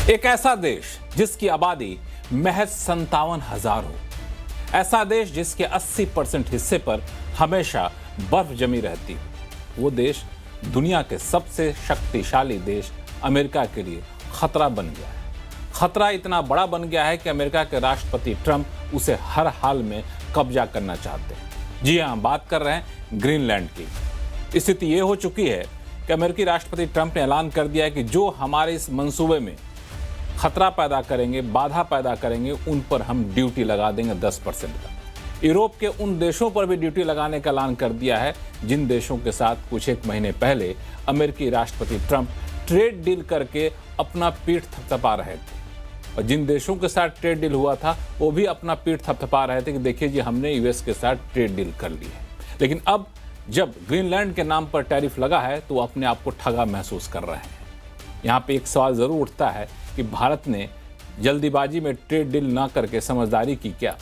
एक ऐसा देश जिसकी आबादी महज 57,000 हो, ऐसा देश जिसके 80% हिस्से पर हमेशा बर्फ जमी रहती हो, वो देश दुनिया के सबसे शक्तिशाली देश अमेरिका के लिए खतरा बन गया है। खतरा इतना बड़ा बन गया है कि अमेरिका के राष्ट्रपति ट्रंप उसे हर हाल में कब्जा करना चाहते हैं। जी हां, बात कर रहे हैं ग्रीनलैंड की। स्थिति ये हो चुकी है कि अमेरिकी राष्ट्रपति ट्रंप ने ऐलान कर दिया है कि जो हमारे इस मंसूबे में खतरा पैदा करेंगे, बाधा पैदा करेंगे, उन पर हम ड्यूटी लगा देंगे 10% का। यूरोप के उन देशों पर भी ड्यूटी लगाने का ऐलान कर दिया है जिन देशों के साथ कुछ एक महीने पहले अमेरिकी राष्ट्रपति ट्रंप ट्रेड डील करके अपना पीठ थपथपा रहे थे। और जिन देशों के साथ ट्रेड डील हुआ था वो भी अपना पीठ थपथपा रहे थे कि देखिए जी, हमने यूएस के साथ ट्रेड डील कर ली है। लेकिन अब जब ग्रीनलैंड के नाम पर टैरिफ लगा है तो वो अपने आप को ठगा महसूस कर रहे हैं। यहाँ पे एक सवाल ज़रूर उठता है कि भारत ने जल्दीबाजी में ट्रेड डील ना करके समझदारी की क्या?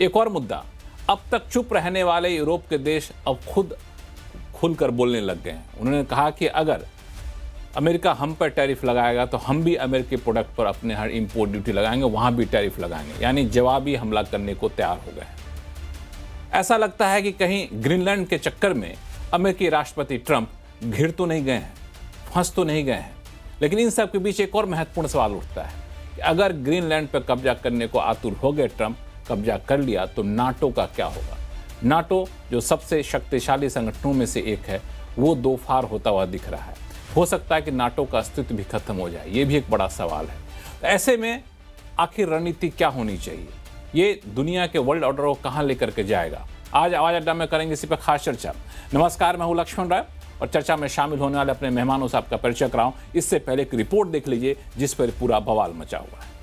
एक और मुद्दा, अब तक चुप रहने वाले यूरोप के देश अब खुद खुलकर बोलने लग गए हैं। उन्होंने कहा कि अगर अमेरिका हम पर टैरिफ लगाएगा तो हम भी अमेरिकी प्रोडक्ट पर अपने हर इंपोर्ट ड्यूटी लगाएंगे, वहाँ भी टैरिफ लगाएंगे, यानी जवाबी हमला करने को तैयार हो गए हैं। ऐसा लगता है कि कहीं ग्रीनलैंड के चक्कर में अमेरिकी राष्ट्रपति ट्रंप घिर तो नहीं गए हैं, फंस तो नहीं गए हैं। लेकिन इन सब के बीच एक और महत्वपूर्ण सवाल उठता है कि अगर ग्रीनलैंड पर कब्जा करने को आतुर हो गए ट्रंप, कब्जा कर लिया तो नाटो का क्या होगा? नाटो जो सबसे शक्तिशाली संगठनों में से एक है, वो दो फार होता हुआ दिख रहा है। हो सकता है कि नाटो का अस्तित्व भी खत्म हो जाए, ये भी एक बड़ा सवाल है। तो ऐसे में आखिर रणनीति क्या होनी चाहिए? ये दुनिया के वर्ल्ड ऑर्डर को कहाँ लेकर के जाएगा? आज आवाज अड्डा में करेंगे इसी पर खास चर्चा। नमस्कार, मैं हूं लक्ष्मण राय और चर्चा में शामिल होने वाले अपने मेहमानों से आपका परिचय कराऊं इससे पहले एक रिपोर्ट देख लीजिए जिस पर पूरा बवाल मचा हुआ है।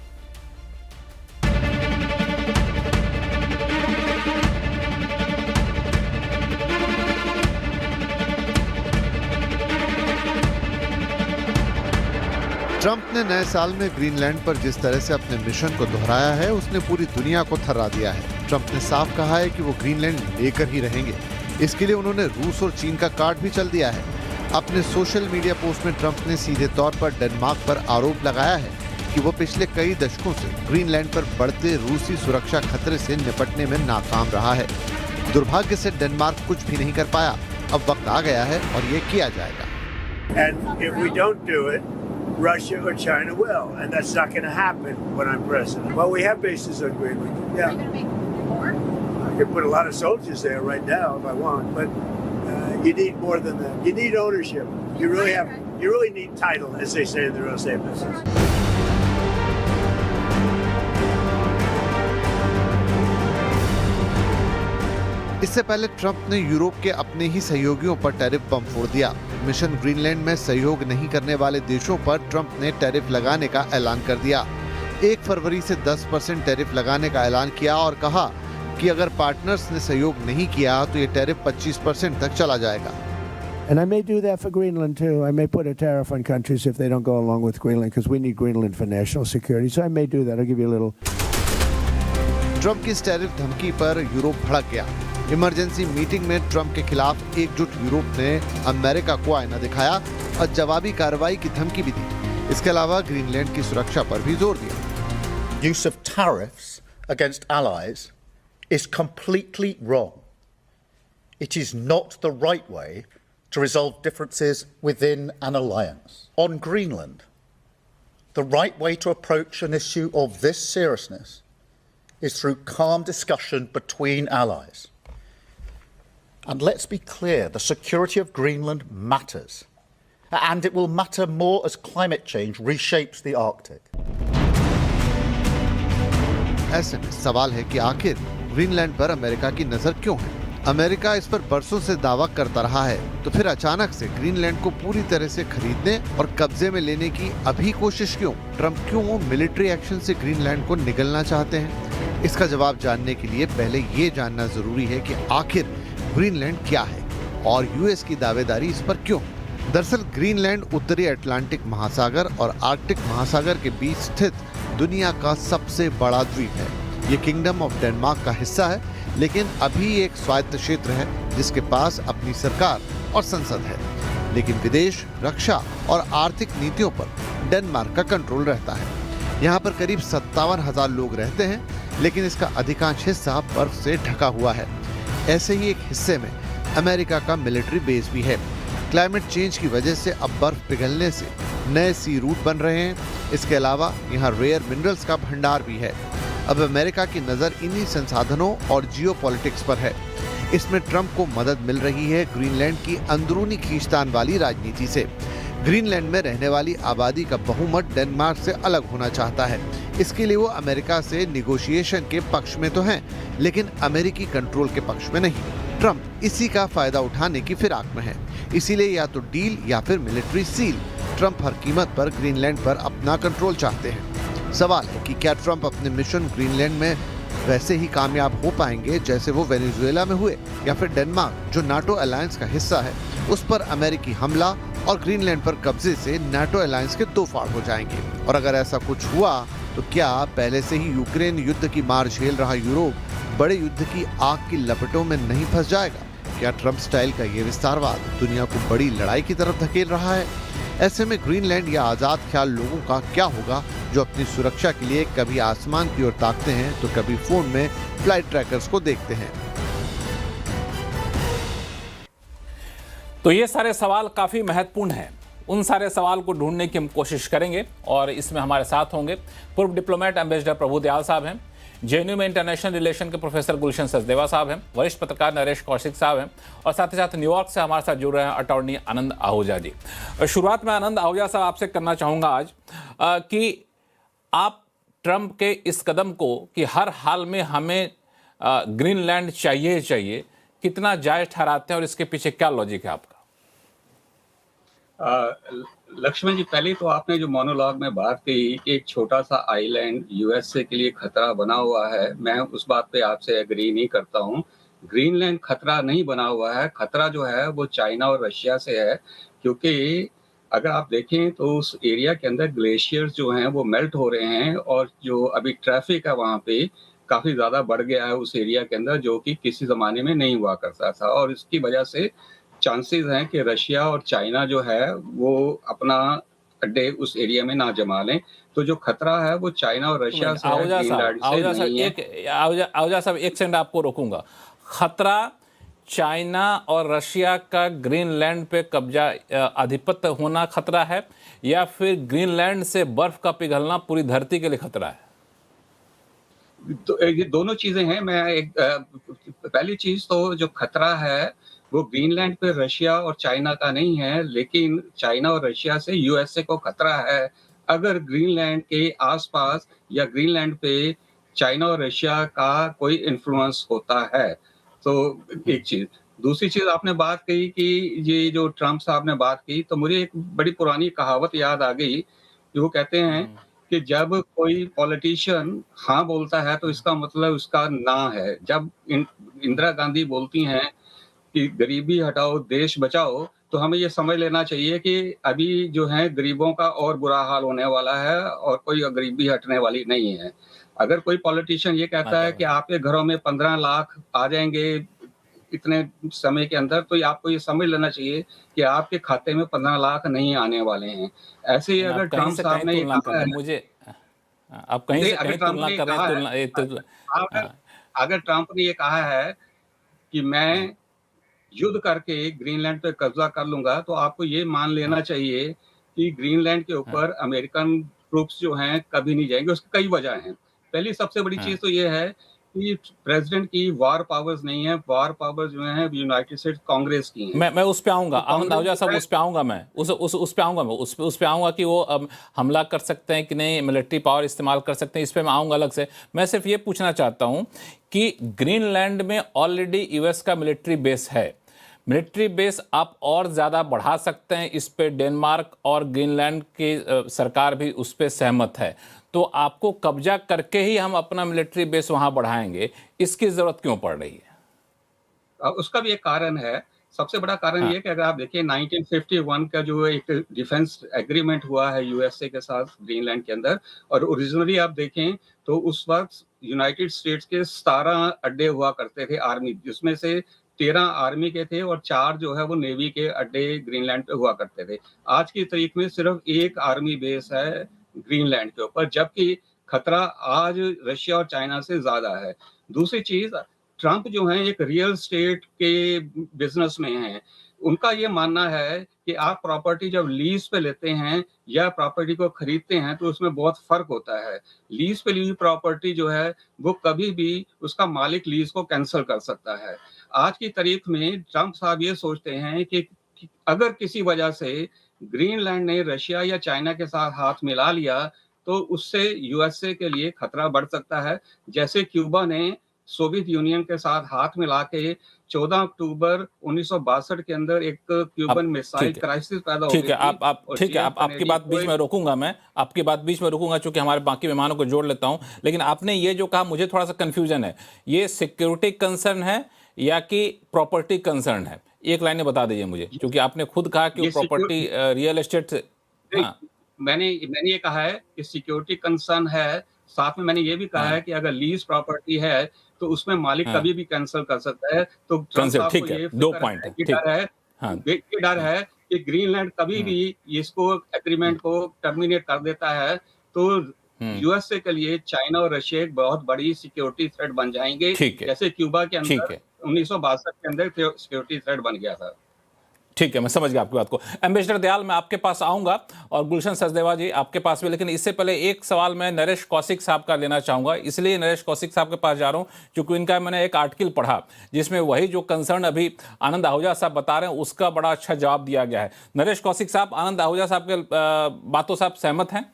ट्रंप ने नए साल में ग्रीनलैंड पर जिस तरह से अपने मिशन को दोहराया है, उसने पूरी दुनिया को थर्रा दिया है। ट्रंप ने साफ कहा है कि वो ग्रीनलैंड लेकर ही रहेंगे। इसके लिए उन्होंने रूस और चीन का कार्ड भी चल दिया है। अपने सोशल मीडिया पोस्ट में ट्रंप ने सीधे तौर पर डेनमार्क पर आरोप लगाया है कि वो पिछले कई दशकों से ग्रीनलैंड पर बढ़ते रूसी सुरक्षा खतरे से निपटने में नाकाम रहा है। दुर्भाग्य से डेनमार्क कुछ भी नहीं कर पाया। अब वक्त आ गया है और ये किया जाएगा। Russia or China will, and that's not going to happen when I'm president. Well, we have bases on Greenland. Yeah. Are you going to make more? I can put a lot of soldiers there right now if I want, but you need more than that. You need ownership. You really need title, as they say in the real estate business. इससे पहले Trump ने Europe के अपने ही सहयोगियों पर tariff बम फोड़ दिया। Mission Greenland में सहयोग नहीं करने वाले देशों पर ट्रंप ने टैरिफ लगाने का ऐलान कर दिया। 1 फरवरी से 10% टैरिफ लगाने का ऐलान किया और कहा कि अगर पार्टनर्स ने सहयोग नहीं किया तो ये टैरिफ 25% तक चला जाएगा। And I may do that for Greenland too. I may put a tariff on countries if they don't go along with Greenland because we need Greenland for national security. So I may do that. I'll give you a little. Trump की इस tariff धमकी पर Europe भड़क गया। Emergency meeting में Trump के खिलाफ एकजुट यूरोप ने अमेरिका को आईना दिखाया और जवाबी कार्रवाई की धमकी भी दी। इसके अलावा ग्रीनलैंड की सुरक्षा पर भी जोर दिया। Use of tariffs against allies is completely wrong. It is not the right way to resolve differences within an alliance. On Greenland, the right way to approach an issue of this seriousness is through calm discussion between allies. And let's be clear, the security of Greenland matters. And it will matter more as climate change reshapes the Arctic. ऐसे में सवाल है कि आखिर Greenland पर America की नजर क्यों है? अमेरिका इस पर बरसों से दावा करता रहा है, तो फिर अचानक से ग्रीनलैंड को पूरी तरह से खरीदने और कब्जे में लेने की अभी कोशिश क्यों? ट्रंप क्यों मिलिट्री एक्शन से ग्रीनलैंड को निगलना चाहते हैं? इसका जवाब जानने के लिए पहले ये जानना जरूरी है कि आखिर ग्रीनलैंड क्या है और यूएस की दावेदारी इस पर क्यों? दरअसल ग्रीनलैंड उत्तरी अटलांटिक महासागर और आर्कटिक महासागर के बीच स्थित दुनिया का सबसे बड़ा द्वीप है। ये किंगडम ऑफ डेनमार्क का हिस्सा है, लेकिन अभी एक स्वायत्त क्षेत्र है जिसके पास अपनी सरकार और संसद है। लेकिन विदेश, रक्षा और आर्थिक नीतियों पर डेनमार्क का कंट्रोल रहता है। यहाँ पर करीब 57,000 लोग रहते हैं, लेकिन इसका अधिकांश हिस्सा बर्फ से ढका हुआ है। ऐसे ही एक हिस्से में अमेरिका का मिलिट्री बेस भी है। क्लाइमेट चेंज की वजह से अब बर्फ पिघलने से नए सी रूट बन रहे हैं। इसके अलावा यहाँ रेयर मिनरल्स का भंडार भी है। अब अमेरिका की नज़र इन्हीं संसाधनों और जियोपॉलिटिक्स पर है। इसमें ट्रंप को मदद मिल रही है ग्रीनलैंड की अंदरूनी खींचतान वाली राजनीति से। ग्रीनलैंड में रहने वाली आबादी का बहुमत डेनमार्क से अलग होना चाहता है। इसके लिए वो अमेरिका से निगोशिएशन के पक्ष में तो हैं, लेकिन अमेरिकी कंट्रोल के पक्ष में नहीं। ट्रंप इसी का फायदा उठाने की फिराक में है। इसीलिए या तो डील या फिर मिलिट्री सील। ट्रंप हर कीमत पर ग्रीनलैंड पर अपना कंट्रोल चाहते हैं। सवाल है कि क्या ट्रंप अपने मिशन ग्रीनलैंड में वैसे ही कामयाब हो पाएंगे जैसे वो वेनेजुएला में हुए, या फिर डेनमार्क जो नाटो अलायंस का हिस्सा है उस पर अमेरिकी हमला और ग्रीनलैंड पर कब्जे से नाटो अलायंस के दो फाड़ हो जाएंगे। और अगर ऐसा कुछ हुआ तो क्या पहले से ही यूक्रेन युद्ध की मार झेल रहा यूरोप बड़े युद्ध की आग की लपटों में नहीं फंस जाएगा? क्या ट्रंप स्टाइल का ये विस्तारवाद दुनिया को बड़ी लड़ाई की तरफ धकेल रहा है? ऐसे में ग्रीनलैंड या आजाद ख्याल लोगों का क्या होगा जो अपनी सुरक्षा के लिए कभी आसमान की ओर ताकते हैं तो कभी फोन में फ्लाइट ट्रैकर्स को देखते हैं? तो ये सारे सवाल काफी महत्वपूर्ण हैं। उन सारे सवाल को ढूंढने की हम कोशिश करेंगे और इसमें हमारे साथ होंगे पूर्व डिप्लोमेट एम्बेसडर प्रभु दयाल साहब हैं, जेएनयू में इंटरनेशनल रिलेशन के प्रोफेसर गुलशन सचदेवा साहब हैं, वरिष्ठ पत्रकार नरेश कौशिक साहब हैं और साथ ही साथ न्यूयॉर्क से हमारे साथ जुड़ रहे हैं अटॉर्नी आनंद आहूजा जी। शुरुआत में आनंद आहूजा साहब आपसे करना चाहूँगा आज कि आप ट्रंप के इस कदम को कि हर हाल में हमें ग्रीनलैंड चाहिए कितना जायज ठहराते हैं और इसके पीछे क्या लॉजिक है आपका? लक्ष्मण जी, पहले तो आपने जो मोनोलॉग में बात की कि एक छोटा सा आइलैंड यूएसए के लिए खतरा बना हुआ है, मैं उस बात पे आपसे एग्री नहीं करता हूँ। ग्रीनलैंड खतरा नहीं बना हुआ है। खतरा जो है वो चाइना और रशिया से है, क्योंकि अगर आप देखें तो उस एरिया के अंदर ग्लेशियर्स जो हैं वो मेल्ट हो रहे हैं और जो अभी ट्रैफिक है वहाँ पे काफ़ी ज़्यादा बढ़ गया है उस एरिया के अंदर, जो कि किसी ज़माने में नहीं हुआ करता था। और इसकी वजह से चांसेस हैं कि रशिया और चाइना जो है वो अपना अड्डे उस एरिया में ना जमा लें। तो जो खतरा है वो चाइना और रशिया से है, ग्रीनलैंड से नहीं है। आहूजा साहब एक सेकंड आपको रोकूंगा। खतरा चाइना और रशिया का ग्रीनलैंड पे कब्जा आधिपत्य होना खतरा है या फिर ग्रीनलैंड से बर्फ का पिघलना पूरी धरती के लिए खतरा है? तो ये दोनों चीजें हैं। मैं एक पहली चीज तो जो खतरा है वो ग्रीनलैंड पे रशिया और चाइना का नहीं है, लेकिन चाइना और रशिया से यूएसए को खतरा है। अगर ग्रीनलैंड के आसपास या ग्रीनलैंड पे चाइना और रशिया का कोई इन्फ्लुएंस होता है तो एक चीज। दूसरी चीज आपने बात कही कि ये जो ट्रंप साहब ने बात की, तो मुझे एक बड़ी पुरानी कहावत याद आ गई जो वो कहते हैं कि जब कोई पॉलिटिशियन हाँ बोलता है तो इसका मतलब उसका ना है। जब इंदिरा गांधी बोलती हैं कि गरीबी हटाओ देश बचाओ, तो हमें ये समझ लेना चाहिए कि अभी जो है गरीबों का और बुरा हाल होने वाला है और कोई गरीबी हटने वाली नहीं है। अगर कोई पॉलिटिशियन ये कहता है कि आपके घरों में 15 लाख आ जाएंगे इतने समय के अंदर, तो आपको ये समझ लेना चाहिए कि आपके खाते में 15 लाख नहीं आने वाले हैं। ऐसे ही अगर ट्रंप साहब ने ये कहा है, मुझे आप कहीं से कहीं तुलना कर रहे हैं। अगर ट्रंप ने ये कहा है कि मैं युद्ध करके ग्रीनलैंड पे कब्जा कर लूंगा, तो आपको ये मान लेना चाहिए कि ग्रीनलैंड के ऊपर अमेरिकन ट्रूप्स जो हैं कभी नहीं जाएंगे। उसकी कई वजह हैं। पहली सबसे बड़ी चीज तो ये है कि प्रेसिडेंट की वार पावर्स नहीं है। वार पावर्स जो हैं यूनाइटेड स्टेट्स कांग्रेस की हैं। मैं उस पे आऊंगा, आनंद आहूजा साहब, उस पे आऊंगा मैं, उस पे आऊंगा मैं, उस पे आऊंगा कि वो हमला कर सकते हैं कि नहीं, मिलिट्री पावर इस्तेमाल कर सकते हैं, इस पे मैं आऊंगा अलग से। मैं सिर्फ ये पूछना चाहता हूं कि ग्रीनलैंड में ऑलरेडी यूएस का मिलिट्री बेस है। मिलिट्री बेस आप और ज़्यादा बढ़ा सकते हैं, इस पे डेनमार्क और ग्रीनलैंड की सरकार भी उस पर सहमत है। तो आपको कब्जा करके ही हम अपना मिलिट्री बेस वहां बढ़ाएंगे, इसकी ज़रूरत क्यों पड़ रही है? उसका भी एक कारण है। सबसे बड़ा कारण ये कि अगर आप देखिए 1951 का जो एक डिफेंस एग्रीमेंट हुआ है यूएसए के साथ ग्रीनलैंड के अंदर, और ओरिजिनली आप देखें तो उस वक्त यूनाइटेड स्टेट्स के 17 अड्डे हुआ करते थे आर्मी, जिसमें से 13 आर्मी के थे और 4 जो है वो नेवी के अड्डे ग्रीनलैंड पे हुआ करते थे। आज की तारीख में सिर्फ 1 आर्मी बेस है ग्रीनलैंड के ऊपर, जबकि खतरा आज रशिया और चाइना से ज़्यादा है। दूसरी चीज़, ट्रंप जो हैं एक रियल एस्टेट के बिज़नेस में हैं। उनका ये मानना है कि आप प्रॉपर्टी जब लीज़ पे लेते हैं या प्रॉपर्टी को खरीदते हैं तो उसमें बहुत फ़र्क होता है। लीज़ पे ली हुई प्रॉपर्टी जो है वो कभी भी उसका मालिक लीज़ को कैंसल कर सकता है। आज की तारीख में ट्रंप साहब ये सोचते हैं कि अगर किसी वजह से ग्रीनलैंड ने रशिया या चाइना के साथ हाथ मिला लिया तो उससे यूएसए के लिए खतरा बढ़ सकता है। जैसे क्यूबा ने सोवियत यूनियन के साथ हाथ मिला के 14 अक्टूबर 1962 के अंदर एक क्यूबन मिसाइल ठीक है, क्राइसिस पैदा हो ठीक गई है। थी आप और ठीक है, JF आप आपकी कैनेडी बात को बीच में रोकूंगा, मैं आपकी बात बीच में रोकूंगा क्योंकि हमारे बाकी मेहमानों को जोड़ लेता हूं। लेकिन आपने ये जो कहा मुझे थोड़ा सा कंफ्यूजन है, ये सिक्योरिटी कंसर्न है या कि प्रॉपर्टी कंसर्न है? एक लाइन में बता दीजिए मुझे, क्योंकि आपने खुद कहा कि वो ये प्रॉपर्टी रियल एस्टेट से। नहीं, हाँ, मैंने ये कहा है कि सिक्योरिटी कंसर्न है, साथ में मैंने ये भी कहा हाँ, है कि अगर लीज़ प्रॉपर्टी है, तो उसमें मालिक हाँ, कभी भी कैंसल कर सकता है। तो ट्रम्प कंसर्न, साहब को ठीक है, ये 2 फ़िक्र पॉइंट है है, कि ठीक। डर है हाँ, ये डर हाँ, है कि ग्रीनलैंड कभी हम्म, भी इसको एग्रीमेंट को टर्मिनेट कर देता है, तो हम्म, यूएसए के लिए चाइना और रशिया एक बहुत बड़ी सिक्योरिटी थ्रेट बन जाएँगे, ठीक है, जैसे क्यूबा के ठीक अंदर है, 1962 के अंदर सिक्योरिटी थ्रेट बन गया था। ठीक है, मैं समझ गया आपकी बात को। एम्बेसडर दयाल, मैं आपके पास आऊंगा और गुलशन सचदेवा जी आपके पास भी, लेकिन इससे पहले एक सवाल मैं नरेश कौशिक साहब का लेना चाहूंगा। इसलिए नरेश कौशिक साहब के पास जा रहा हूं क्योंकि इनका मैंने एक आर्टिकल पढ़ा जिसमें वही जो कंसर्न अभी आनंद आहूजा साहब बता रहे हैं उसका बड़ा अच्छा जवाब दिया गया है। नरेश कौशिक साहब, आनंद आहूजा साहब के बातों से आप सहमत हैं?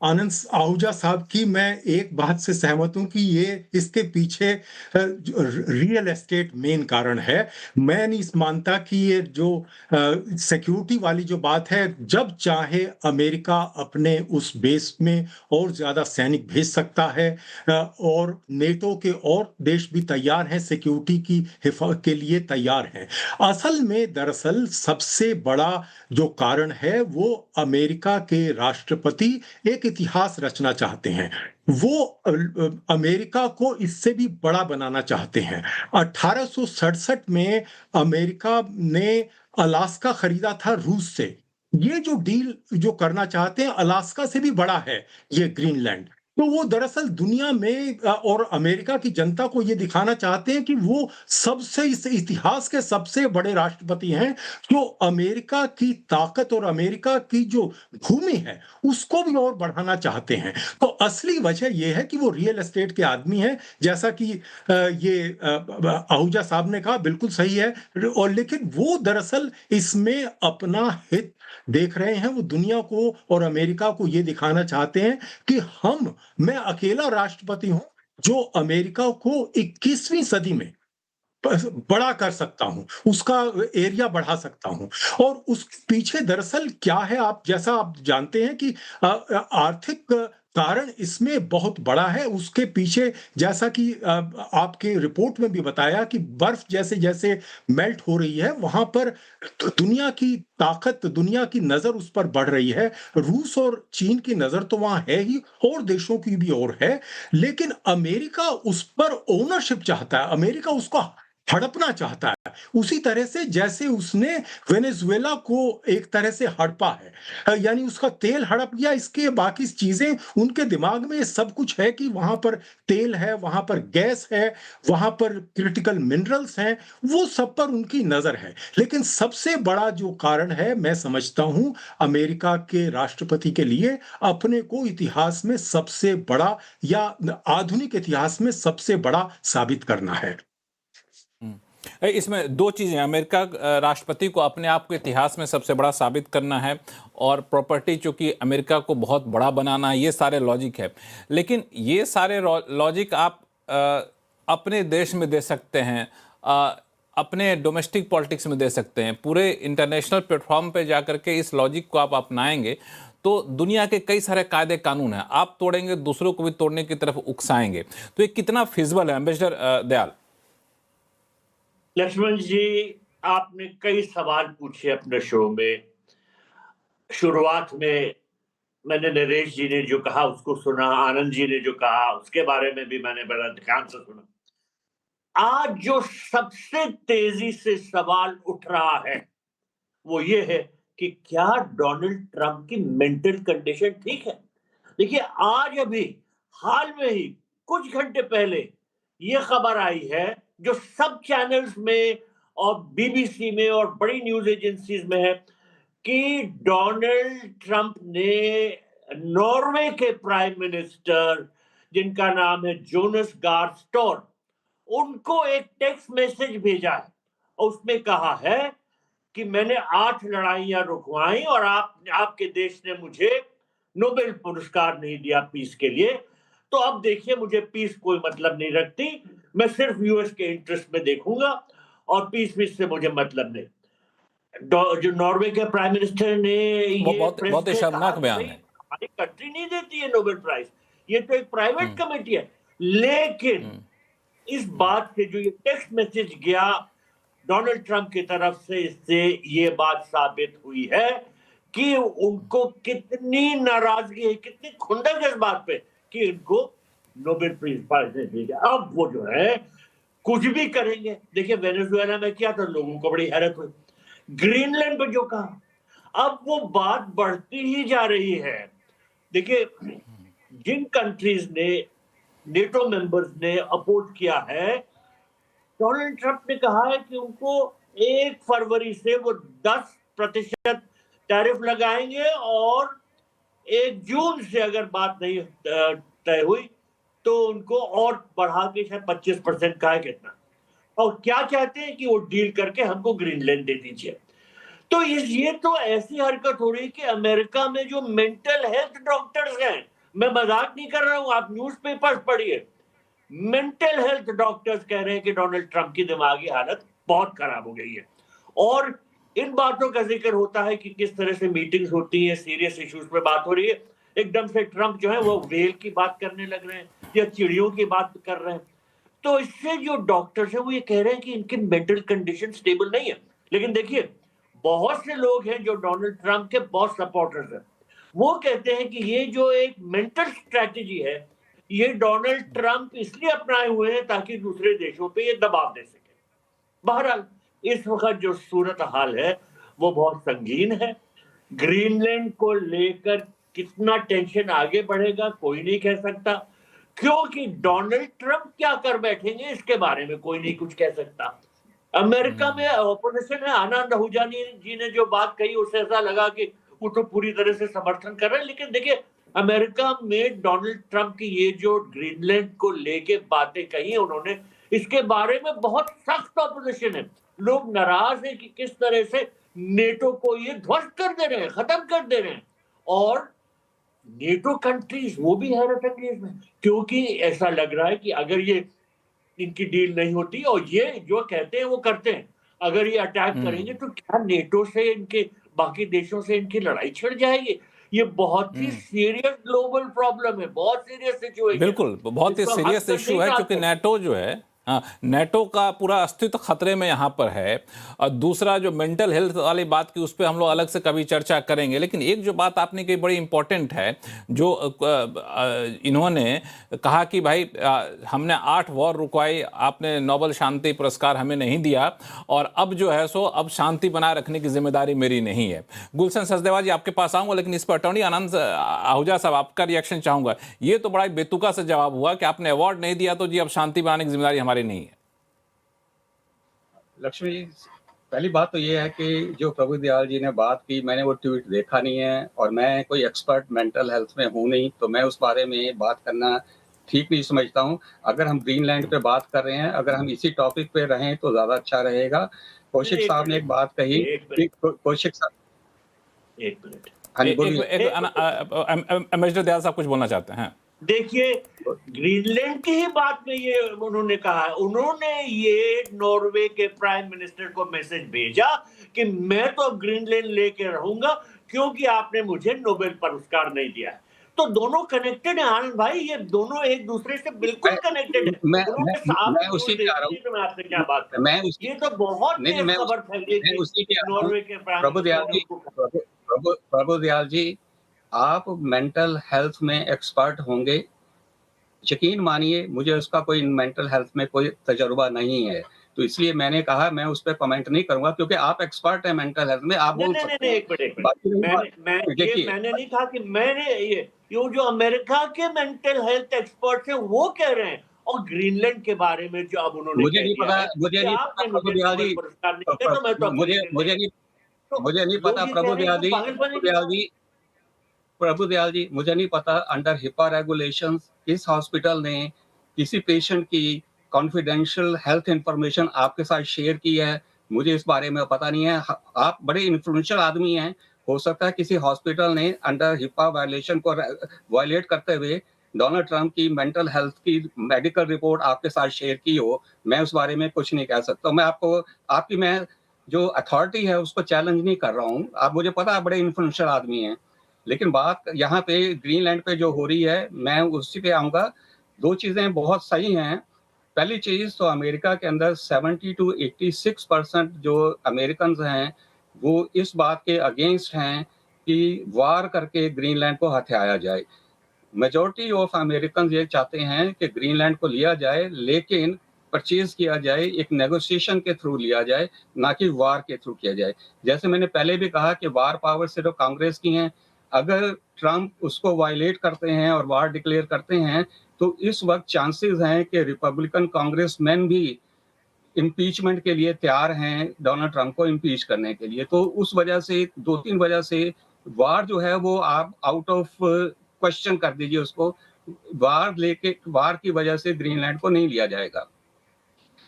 आनंद आहूजा साहब की मैं एक बात से सहमत हूं कि ये इसके पीछे रियल एस्टेट मेन कारण है। मैं नहीं मानता कि ये जो सिक्योरिटी वाली जो बात है, जब चाहे अमेरिका अपने उस बेस में और ज्यादा सैनिक भेज सकता है और नेटो के और देश भी तैयार हैं, सिक्योरिटी की हिफाजत के लिए तैयार हैं। असल में दरअसल सबसे बड़ा जो कारण है वो अमेरिका के राष्ट्रपति एक इतिहास रचना चाहते हैं। वो अमेरिका को इससे भी बड़ा बनाना चाहते हैं। 1867 में अमेरिका ने अलास्का खरीदा था रूस से। ये जो डील जो करना चाहते हैं अलास्का से भी बड़ा है ये ग्रीनलैंड। तो वो दरअसल दुनिया में और अमेरिका की जनता को ये दिखाना चाहते हैं कि वो सबसे इस इतिहास के सबसे बड़े राष्ट्रपति हैं जो अमेरिका की ताकत और अमेरिका की जो भूमि है उसको भी और बढ़ाना चाहते हैं। तो असली वजह यह है कि वो रियल एस्टेट के आदमी हैं, जैसा कि ये आहूजा साहब ने कहा, बिल्कुल सही है। और लेकिन वो दरअसल इसमें अपना हित देख रहे हैं। वो दुनिया को और अमेरिका को ये दिखाना चाहते हैं कि मैं अकेला राष्ट्रपति हूं जो अमेरिका को 21वीं सदी में बड़ा कर सकता हूं, उसका एरिया बढ़ा सकता हूं। और उस पीछे दरअसल क्या है, आप जैसा आप जानते हैं कि आर्थिक कारण इसमें बहुत बड़ा है। उसके पीछे जैसा कि आपके रिपोर्ट में भी बताया कि बर्फ जैसे जैसे मेल्ट हो रही है वहां पर दुनिया की ताकत, दुनिया की नजर उस पर बढ़ रही है। रूस और चीन की नजर तो वहां है ही और देशों की भी और है, लेकिन अमेरिका उस पर ओनरशिप चाहता है, अमेरिका उसको हड़पना चाहता है। उसी तरह से जैसे उसने वेनेजुएला को एक तरह से हड़पा है, यानी उसका तेल हड़प गया। इसके बाकी चीजें उनके दिमाग में सब कुछ है कि वहां पर तेल है, वहां पर गैस है, वहां पर क्रिटिकल मिनरल्स हैं, वो सब पर उनकी नजर है। लेकिन सबसे बड़ा जो कारण है मैं समझता हूं अमेरिका के राष्ट्रपति के लिए अपने को इतिहास में सबसे बड़ा या आधुनिक इतिहास में सबसे बड़ा साबित करना है। इसमें दो चीजें, अमेरिका राष्ट्रपति को अपने आप को इतिहास में सबसे बड़ा साबित करना है और प्रॉपर्टी चूंकि अमेरिका को बहुत बड़ा बनाना है, ये सारे लॉजिक है। लेकिन ये सारे लॉजिक आप अपने देश में दे सकते हैं, अपने डोमेस्टिक पॉलिटिक्स में दे सकते हैं। पूरे इंटरनेशनल प्लेटफॉर्म पे जाकर के इस लॉजिक को आप अपनाएंगे तो दुनिया के कई सारे कायदे कानून हैं, आप तोड़ेंगे दूसरों को भी तोड़ने की तरफ उकसाएंगे। तो ये कितना फिजिबल है एम्बेसडर दयाल? लक्ष्मण जी, आपने कई सवाल पूछे अपने शो में। शुरुआत में मैंने नरेश जी ने जो कहा उसको सुना, आनंद जी ने जो कहा उसके बारे में भी मैंने बड़ा ध्यान से सुना। आज जो सबसे तेजी से सवाल उठ रहा है वो ये है कि क्या डोनाल्ड ट्रंप की मेंटल कंडीशन ठीक है। देखिए, आज अभी हाल में ही कुछ घंटे पहले ये खबर आई है जो सब चैनल्स में और बीबीसी में और बड़ी न्यूज एजेंसीज में है कि डोनाल्ड ट्रंप ने नॉर्वे के प्राइम मिनिस्टर जिनका नाम है जोनास गार स्टोर, उनको एक टेक्स्ट मैसेज भेजा है और उसमें कहा है कि मैंने 8 लड़ाइयां रुकवाई और आपके देश ने मुझे नोबेल पुरस्कार नहीं दिया पीस के लिए, तो अब देखिए मुझे पीस कोई मतलब नहीं रखती, मैं सिर्फ यूएस के इंटरेस्ट में देखूंगा और पीस से मुझे मतलब नहीं। जो नॉर्वे के प्राइम मिनिस्टर ने ये बहुत ही शर्मनाक बयान है। हमारी कंट्री नहीं देती है नोबेल प्राइज, ये तो एक प्राइवेट कमेटी है। लेकिन इस बात से जो ये टेक्स्ट मैसेज गया डोनाल्ड ट्रंप की तरफ से, इससे ये बात साबित हुई है कि उनको कितनी नाराजगी है, कितनी खुंदक है इस बात पे कि इनको नोबेल प्राइज नहीं दिया। अब वो जो है कुछ भी करेंगे। देखिए, वेनेजुएला में क्या था, लोगों को बड़ी हैरत हुई। ग्रीनलैंड पे जो कहा, अब वो बात बढ़ती ही जा रही है। देखिए, जिन कंट्रीज ने नेटो मेंबर्स ने अपोज किया है, डोनाल्ड ट्रंप ने कहा है कि उनको 1 फरवरी से वो 10% टैरिफ लगाएंगे और 1 जून से अगर बात नहीं तय हुई तो उनको और बढ़ा के शायद 25% का है कितना, और क्या चाहते हैं कि वो डील करके हमको ग्रीनलैंड दे दीजिए। तो ये तो ऐसी हरकत हो रही है कि अमेरिका में जो मेंटल हेल्थ डॉक्टर्स हैं, मैं मजाक नहीं कर रहा हूं, आप न्यूज़पेपर्स पढ़िए, मेंटल हेल्थ डॉक्टर्स कह रहे हैं कि डोनाल्ड ट्रंप की दिमागी हालत बहुत खराब हो गई है। और इन बातों का जिक्र होता है कि किस तरह से मीटिंग्स होती हैं, सीरियस इश्यूज पे बात हो रही है, एकदम से ट्रंप जो है वो वेल की बात करने लग रहे हैं या चिड़ियों की बात कर रहे हैं। तो इससे जो डॉक्टर्स हैं वो ये कह रहे हैं कि इनकी मेंटल कंडीशन स्टेबल नहीं है। लेकिन देखिए, बहुत से लोग हैं जो डोनाल्ड ट्रंप के बहुत सपोर्टर्स हैं, वो कहते हैं कि ये जो एक मेंटल स्ट्रेटजी है, ये डोनाल्ड ट्रंप इसलिए अपनाए हुए हैं ताकि दूसरे देशों पे ये दबाव दे सके। बहरहाल इस वक्त जो सूरत हाल है वो बहुत संगीन है। ग्रीनलैंड को लेकर कितना टेंशन आगे बढ़ेगा कोई नहीं कह सकता, क्योंकि डोनाल्ड ट्रंप क्या कर बैठेंगे इसके बारे में कोई नहीं कुछ कह सकता। अमेरिका में ऑपोजिशन है, आनंद आहूजा जी ने जो बात कही उससे ऐसा लगा कि वो तो पूरी तरह से समर्थन कर रहे हैं। लेकिन देखिए, अमेरिका में डोनाल्ड ट्रंप की ये जो ग्रीनलैंड को लेके बातें कही उन्होंने, इसके बारे में बहुत सख्त ऑपोजिशन है। लोग नाराज हैं कि किस तरह से नेटो को ये ध्वस्त कर दे रहे हैं, खत्म कर दे रहे हैं। और नेटो कंट्रीज वो भी हैरत है इसमें, क्योंकि ऐसा लग रहा है कि अगर ये इनकी डील नहीं होती और ये जो कहते हैं वो करते हैं, अगर ये अटैक करेंगे तो क्या नेटो से इनके बाकी देशों से इनकी लड़ाई छिड़ जाएगी। ये बहुत ही सीरियस ग्लोबल प्रॉब्लम है, बहुत सीरियस सिचुएशन। बिल्कुल, बहुत ही सीरियस इशू है, क्योंकि नेटो जो है, हाँ, नेटो का पूरा अस्तित्व खतरे में यहाँ पर है। और दूसरा जो मेंटल हेल्थ वाली बात की, उस पर हम लोग अलग से कभी चर्चा करेंगे। लेकिन एक जो बात आपने कही बड़ी इंपॉर्टेंट है, जो इन्होंने कहा कि भाई हमने 8 वॉर रुकवाई, आपने नोबेल शांति पुरस्कार हमें नहीं दिया, और अब जो है सो अब शांति बनाए रखने की जिम्मेदारी मेरी नहीं है। गुलशन सचदेवा जी आपके पास आऊँगा, लेकिन इस पर अटॉर्नी आनंद आहूजा साहब आपका रिएक्शन चाहूँगा। ये तो बड़ा बेतुका से जवाब हुआ कि आपने अवार्ड नहीं दिया तो जी अब शांति बनाने की जिम्मेदारी हमारी नहीं है। लक्ष्मी जी, पहली बात तो ये है कि जो प्रभु दयाल जी ने बात की, मैंने वो ट्वीट देखा नहीं है और मैं कोई एक्सपर्ट मेंटल हेल्थ में हूँ नहीं, तो मैं उस बारे में बात करना ठीक नहीं समझता हूँ। अगर हम ग्रीनलैंड पे बात कर रहे हैं, अगर हम इसी टॉपिक पे रहें तो ज्यादा अच्छा रहेगा। कौशिक साहब ने एक बात कही, कौशिक साहब एक मिनट, हाँ जी बोलिए। एम्बेसडर दयाल साहब कुछ बोलना चाहते हैं। देखिए, ग्रीनलैंड की ही बात में ये उन्होंने कहा, उन्होंने ये नॉर्वे के प्राइम मिनिस्टर को मैसेज भेजा कि मैं तो ग्रीनलैंड लेके रहूंगा क्योंकि आपने मुझे नोबेल पुरस्कार नहीं दिया। तो दोनों कनेक्टेड है आनंद भाई, ये दोनों एक दूसरे से बिल्कुल कनेक्टेड है। मैं उसी पे आ रहा हूँ, मैं आपसे क्या बात कर, ये तो बहुत खबर फैली थी नॉर्वे के प्रभु दयाल जी, आप मेंटल हेल्थ में एक्सपर्ट होंगे, यकीन मानिए मुझे उसका कोई मेंटल हेल्थ में कोई तजुर्बा नहीं है, तो इसलिए मैंने कहा मैं उस पे कमेंट नहीं करूँगा क्योंकि आप एक्सपर्ट हैं मेंटल हेल्थ में, आप नहीं, बोल नहीं, नहीं, सकते नहीं, हैं। एक मिनट, एक बाकी रही मिनट। बात देखिए मैंने नहीं कहा कि मैंने ये जो अमेरिका के मेंटल हेल्थ एक्सपर्ट्स हैं वो कह रहे हैं, और ग्रीनलैंड के बारे में जो अब उन्होंने मुझे कह नहीं दिया पता है मुझे कि नहीं पता आपने प्रभु मुझे दयाल नोबेल जी पुरस्कार नहीं दिया तो मैं तो मुझे अकेले मुझे नहीं। नहीं तो मुझे नहीं लोग पता ये कह प्रभु रहे हैं दयाल कि जी पागलपन है प्रभु दयाल जी मुझे नहीं पता अंडर हिपा रेगुलेशंस किस हॉस्पिटल ने किसी पेशेंट की कॉन्फिडेंशियल हेल्थ इंफॉर्मेशन आपके साथ शेयर की है, मुझे इस बारे में पता नहीं है। आप बड़े इन्फ्लुएंशियल आदमी हैं, हो सकता है किसी हॉस्पिटल ने अंडर हिपा वायलेशन को वायलेट करते हुए डोनाल्ड ट्रंप की मेंटल हेल्थ की मेडिकल रिपोर्ट आपके साथ शेयर की हो, मैं उस बारे में कुछ नहीं कह सकता। मैं आपकी मैं जो अथॉरिटी है उसको चैलेंज नहीं कर रहा हूँ। आप मुझे पता है बड़े इन्फ्लुएंशियल आदमी हैं। लेकिन बात यहाँ पे ग्रीनलैंड पे जो हो रही है, मैं उसी पे आऊँगा। 2 चीज़ें बहुत सही हैं। पहली चीज़ तो अमेरिका के अंदर 70 टू 86% जो अमेरिकन्स हैं, वो इस बात के अगेंस्ट हैं कि वार करके ग्रीनलैंड को हथियाया जाए। मेजॉरिटी ऑफ अमेरिकन्स ये चाहते हैं कि ग्रीनलैंड को लिया जाए, लेकिन परचेज़ किया जाए, एक नेगोशिएशन के थ्रू लिया जाए, ना कि वार के थ्रू किया जाए। जैसे मैंने पहले भी कहा कि वार पावर सिर्फ़ कांग्रेस की हैं। अगर ट्रंप उसको वायलेट करते हैं और वार डिक्लेयर करते हैं, तो इस वक़्त चांसेस हैं कि रिपब्लिकन कांग्रेसमैन भी इम्पीचमेंट के लिए तैयार हैं, डोनाल्ड ट्रंप को इम्पीच करने के लिए। तो उस वजह से 2-3 वजह से वार जो है वो आप आउट ऑफ क्वेश्चन कर दीजिए उसको। वार की वजह से ग्रीनलैंड को नहीं लिया जाएगा।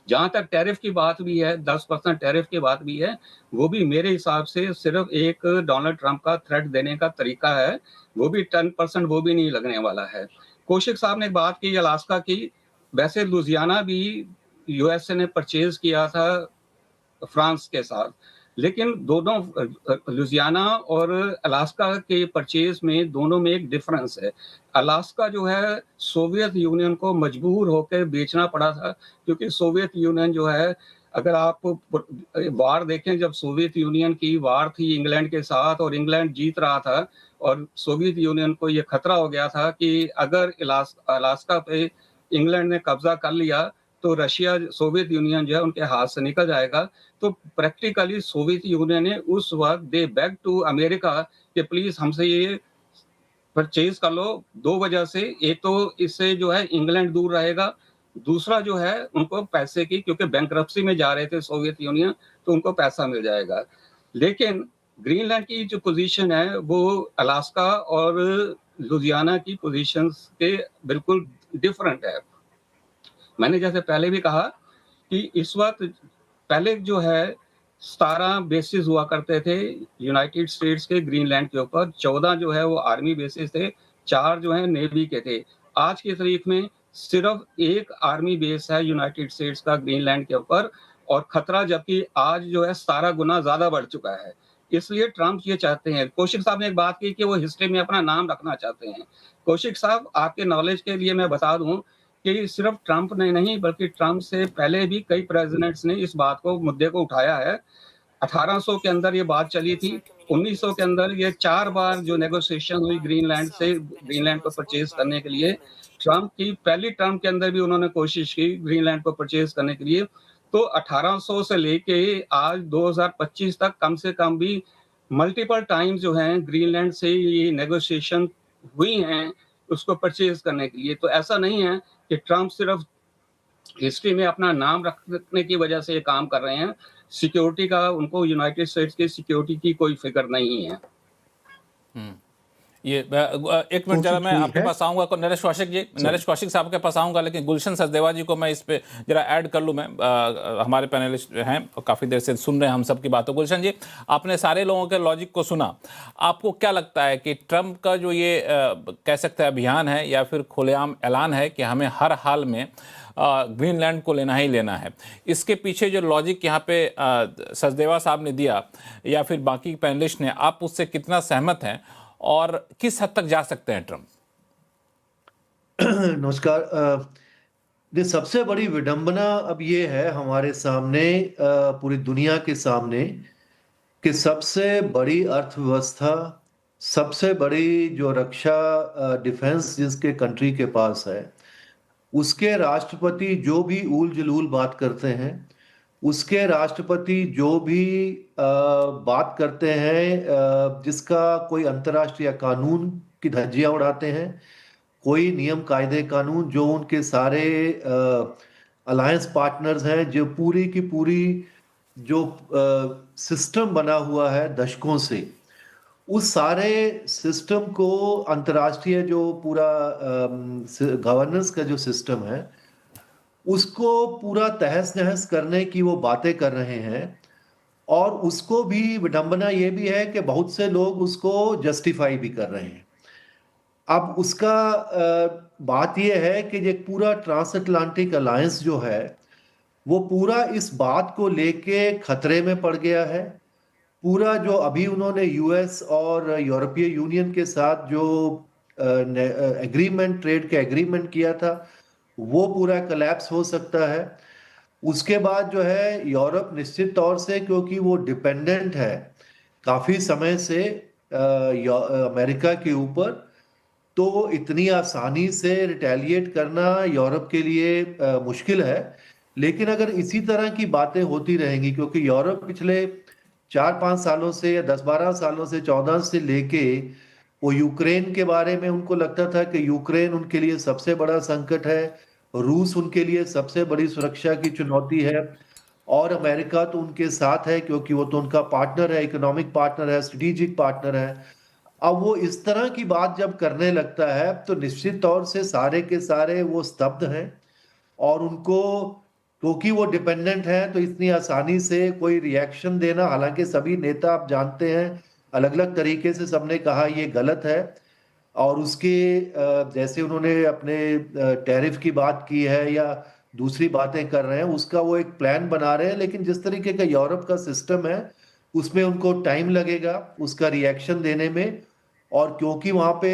जहाँ तक टैरिफ की बात भी है, 10% टैरिफ की बात भी है, वो भी मेरे हिसाब से सिर्फ़ एक डोनाल्ड ट्रंप का थ्रेट देने का तरीका है, वो भी 10% वो भी नहीं लगने वाला है। कौशिक साहब ने बात की अलास्का की, वैसे लुजियाना भी यूएसए ने परचेज़ किया था फ्रांस के साथ, लेकिन दोनों लुजियाना और अलास्का के परचेज़ में दोनों में एक डिफ़रेंस है। अलास्का जो है सोवियत यूनियन को मजबूर होकर बेचना पड़ा था क्योंकि सोवियत यूनियन जो है अगर आप वार देखें जब सोवियत यूनियन की वार थी इंग्लैंड के साथ और इंग्लैंड जीत रहा था और सोवियत यूनियन को ये खतरा हो गया था कि अगर अलास्का पे इंग्लैंड ने कब्जा कर लिया तो रशिया सोवियत यूनियन जो है उनके हाथ से निकल जाएगा। तो प्रैक्टिकली सोवियत यूनियन ने उस वक्त दे बेग टू अमेरिका कि प्लीज हमसे ये परचेज कर लो। 2 वजह से, एक तो इससे जो है इंग्लैंड दूर रहेगा, दूसरा जो है उनको पैसे की क्योंकि बैंकरप्सी में जा रहे थे सोवियत यूनियन तो उनको पैसा मिल जाएगा। लेकिन ग्रीनलैंड की जो पोजीशन है वो अलास्का और लुजियाना की पोजीशंस के बिल्कुल डिफरेंट है। मैंने जैसे पहले भी कहा कि इस वक्त पहले जो है 17 बेसिस हुआ करते थे यूनाइटेड स्टेट्स के ग्रीनलैंड के ऊपर, 14 जो है वो आर्मी बेसिस थे, 4 जो है नेवी के थे। आज की तारीख में सिर्फ 1 आर्मी बेस है यूनाइटेड स्टेट्स का ग्रीनलैंड के ऊपर और खतरा जबकि आज जो है 17 गुना ज़्यादा बढ़ चुका है। इसलिए ट्रंप ये चाहते हैं, कौशिक साहब ने एक बात की कि वो हिस्ट्री में अपना नाम रखना चाहते हैं। कौशिक साहब आपके नॉलेज के लिए मैं बता दूं कि सिर्फ ट्रंप ने नहीं बल्कि ट्रंप से पहले भी कई प्रेसिडेंट्स ने इस बात को मुद्दे को उठाया है। 1800 के अंदर ये बात चली थी, 1900 के अंदर ये 4 बार जो नेगोशिएशन हुई ग्रीनलैंड से ग्रीनलैंड को परचेज करने के लिए। ट्रंप की पहली टर्म के अंदर भी उन्होंने कोशिश की ग्रीनलैंड को परचेज करने के लिए। तो 1800 से लेके आज 2025 तक कम से कम भी मल्टीपल टाइम्स जो हैं ग्रीनलैंड से ये नेगोशिएशन हुई हैं उसको परचेज करने के लिए। तो ऐसा नहीं है कि ट्रंप सिर्फ हिस्ट्री में अपना नाम रखने की वजह से ये काम कर रहे हैं। सिक्योरिटी का उनको यूनाइटेड स्टेट्स की सिक्योरिटी की कोई फिक्र नहीं है। ये एक मिनट जरा मैं आपके पास आऊंगा नरेश कौशिक साहब के पास आऊंगा, लेकिन गुलशन सचदेवा जी को मैं इस पे जरा ऐड कर लूं। मैं हमारे पैनलिस्ट हैं और काफ़ी देर से सुन रहे हैं हम सब की बातों। गुलशन जी, आपने सारे लोगों के लॉजिक को सुना, आपको क्या लगता है कि ट्रंप का जो ये कह सकते हैं अभियान है या फिर खुलेआम ऐलान है कि हमें हर हाल में ग्रीनलैंड को लेना ही लेना है, इसके पीछे जो लॉजिक यहाँ पे सचदेवा साहब ने दिया या फिर बाकी पैनलिस्ट ने, आप उससे कितना सहमत हैं और किस हद तक जा सकते हैं ट्रंप? नमस्कार। सबसे बड़ी विडंबना अब ये है हमारे सामने, पूरी दुनिया के सामने, कि सबसे बड़ी अर्थव्यवस्था, सबसे बड़ी जो रक्षा डिफेंस जिसके कंट्री के पास है, उसके राष्ट्रपति जो भी ऊल जलूल बात करते हैं, उसके राष्ट्रपति जो भी बात करते हैं जिसका कोई अंतर्राष्ट्रीय कानून की धज्जियां उड़ाते हैं, कोई नियम कायदे कानून जो उनके सारे अलायंस पार्टनर्स हैं, जो पूरी की पूरी जो सिस्टम बना हुआ है दशकों से, उस सारे सिस्टम को अंतर्राष्ट्रीय जो पूरा गवर्नेंस का जो सिस्टम है उसको पूरा तहस नहस करने की वो बातें कर रहे हैं। और उसको भी विडंबना ये भी है कि बहुत से लोग उसको जस्टिफाई भी कर रहे हैं। अब उसका बात यह है कि ये पूरा ट्रांस अटलांटिक अलायंस जो है वो पूरा इस बात को लेके खतरे में पड़ गया है। पूरा जो अभी उन्होंने यूएस और यूरोपीय यूनियन के साथ जो एग्रीमेंट, ट्रेड के एग्रीमेंट किया था, वो पूरा कोलैप्स हो सकता है। उसके बाद जो है यूरोप निश्चित तौर से, क्योंकि वो डिपेंडेंट है काफी समय से अमेरिका के ऊपर, तो इतनी आसानी से रिटेलिएट करना यूरोप के लिए मुश्किल है। लेकिन अगर इसी तरह की बातें होती रहेंगी, क्योंकि यूरोप पिछले 4-5 सालों से या 10-12 सालों से 14 से लेके वो यूक्रेन के बारे में उनको लगता था कि यूक्रेन उनके लिए सबसे बड़ा संकट है, रूस उनके लिए सबसे बड़ी सुरक्षा की चुनौती है, और अमेरिका तो उनके साथ है क्योंकि वो तो उनका पार्टनर है, इकोनॉमिक पार्टनर है, स्ट्रेटेजिक पार्टनर है। अब वो इस तरह की बात जब करने लगता है तो निश्चित तौर से सारे के सारे वो स्तब्ध हैं, और उनको, क्योंकि वो डिपेंडेंट है, तो इतनी आसानी से कोई रिएक्शन देना, हालांकि सभी नेता आप जानते हैं अलग अलग तरीके से सबने कहा ये गलत है, और उसके जैसे उन्होंने अपने टैरिफ की बात की है या दूसरी बातें कर रहे हैं, उसका वो एक प्लान बना रहे हैं। लेकिन जिस तरीके का यूरोप का सिस्टम है उसमें उनको टाइम लगेगा उसका रिएक्शन देने में। और क्योंकि वहां पे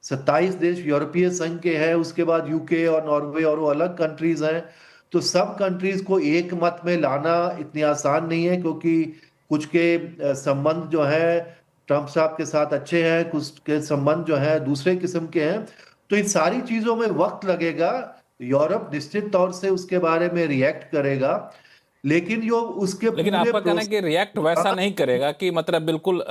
27 देश यूरोपीय संघ के हैं, उसके बाद यूके और नॉर्वे और वो अलग कंट्रीज हैं, तो सब कंट्रीज को एक मत में लाना इतनी आसान नहीं है, क्योंकि कुछ के संबंध जो है ट्रंप साहब के साथ अच्छे हैं, कुछ के संबंध जो है दूसरे किस्म के हैं। तो इन सारी चीजों में वक्त लगेगा। यूरोप निश्चित तौर से उसके बारे में रिएक्ट करेगा, लेकिन जो उसके लेकिन आपका कहना है कि रिएक्ट वैसा नहीं करेगा कि मतलब बिल्कुल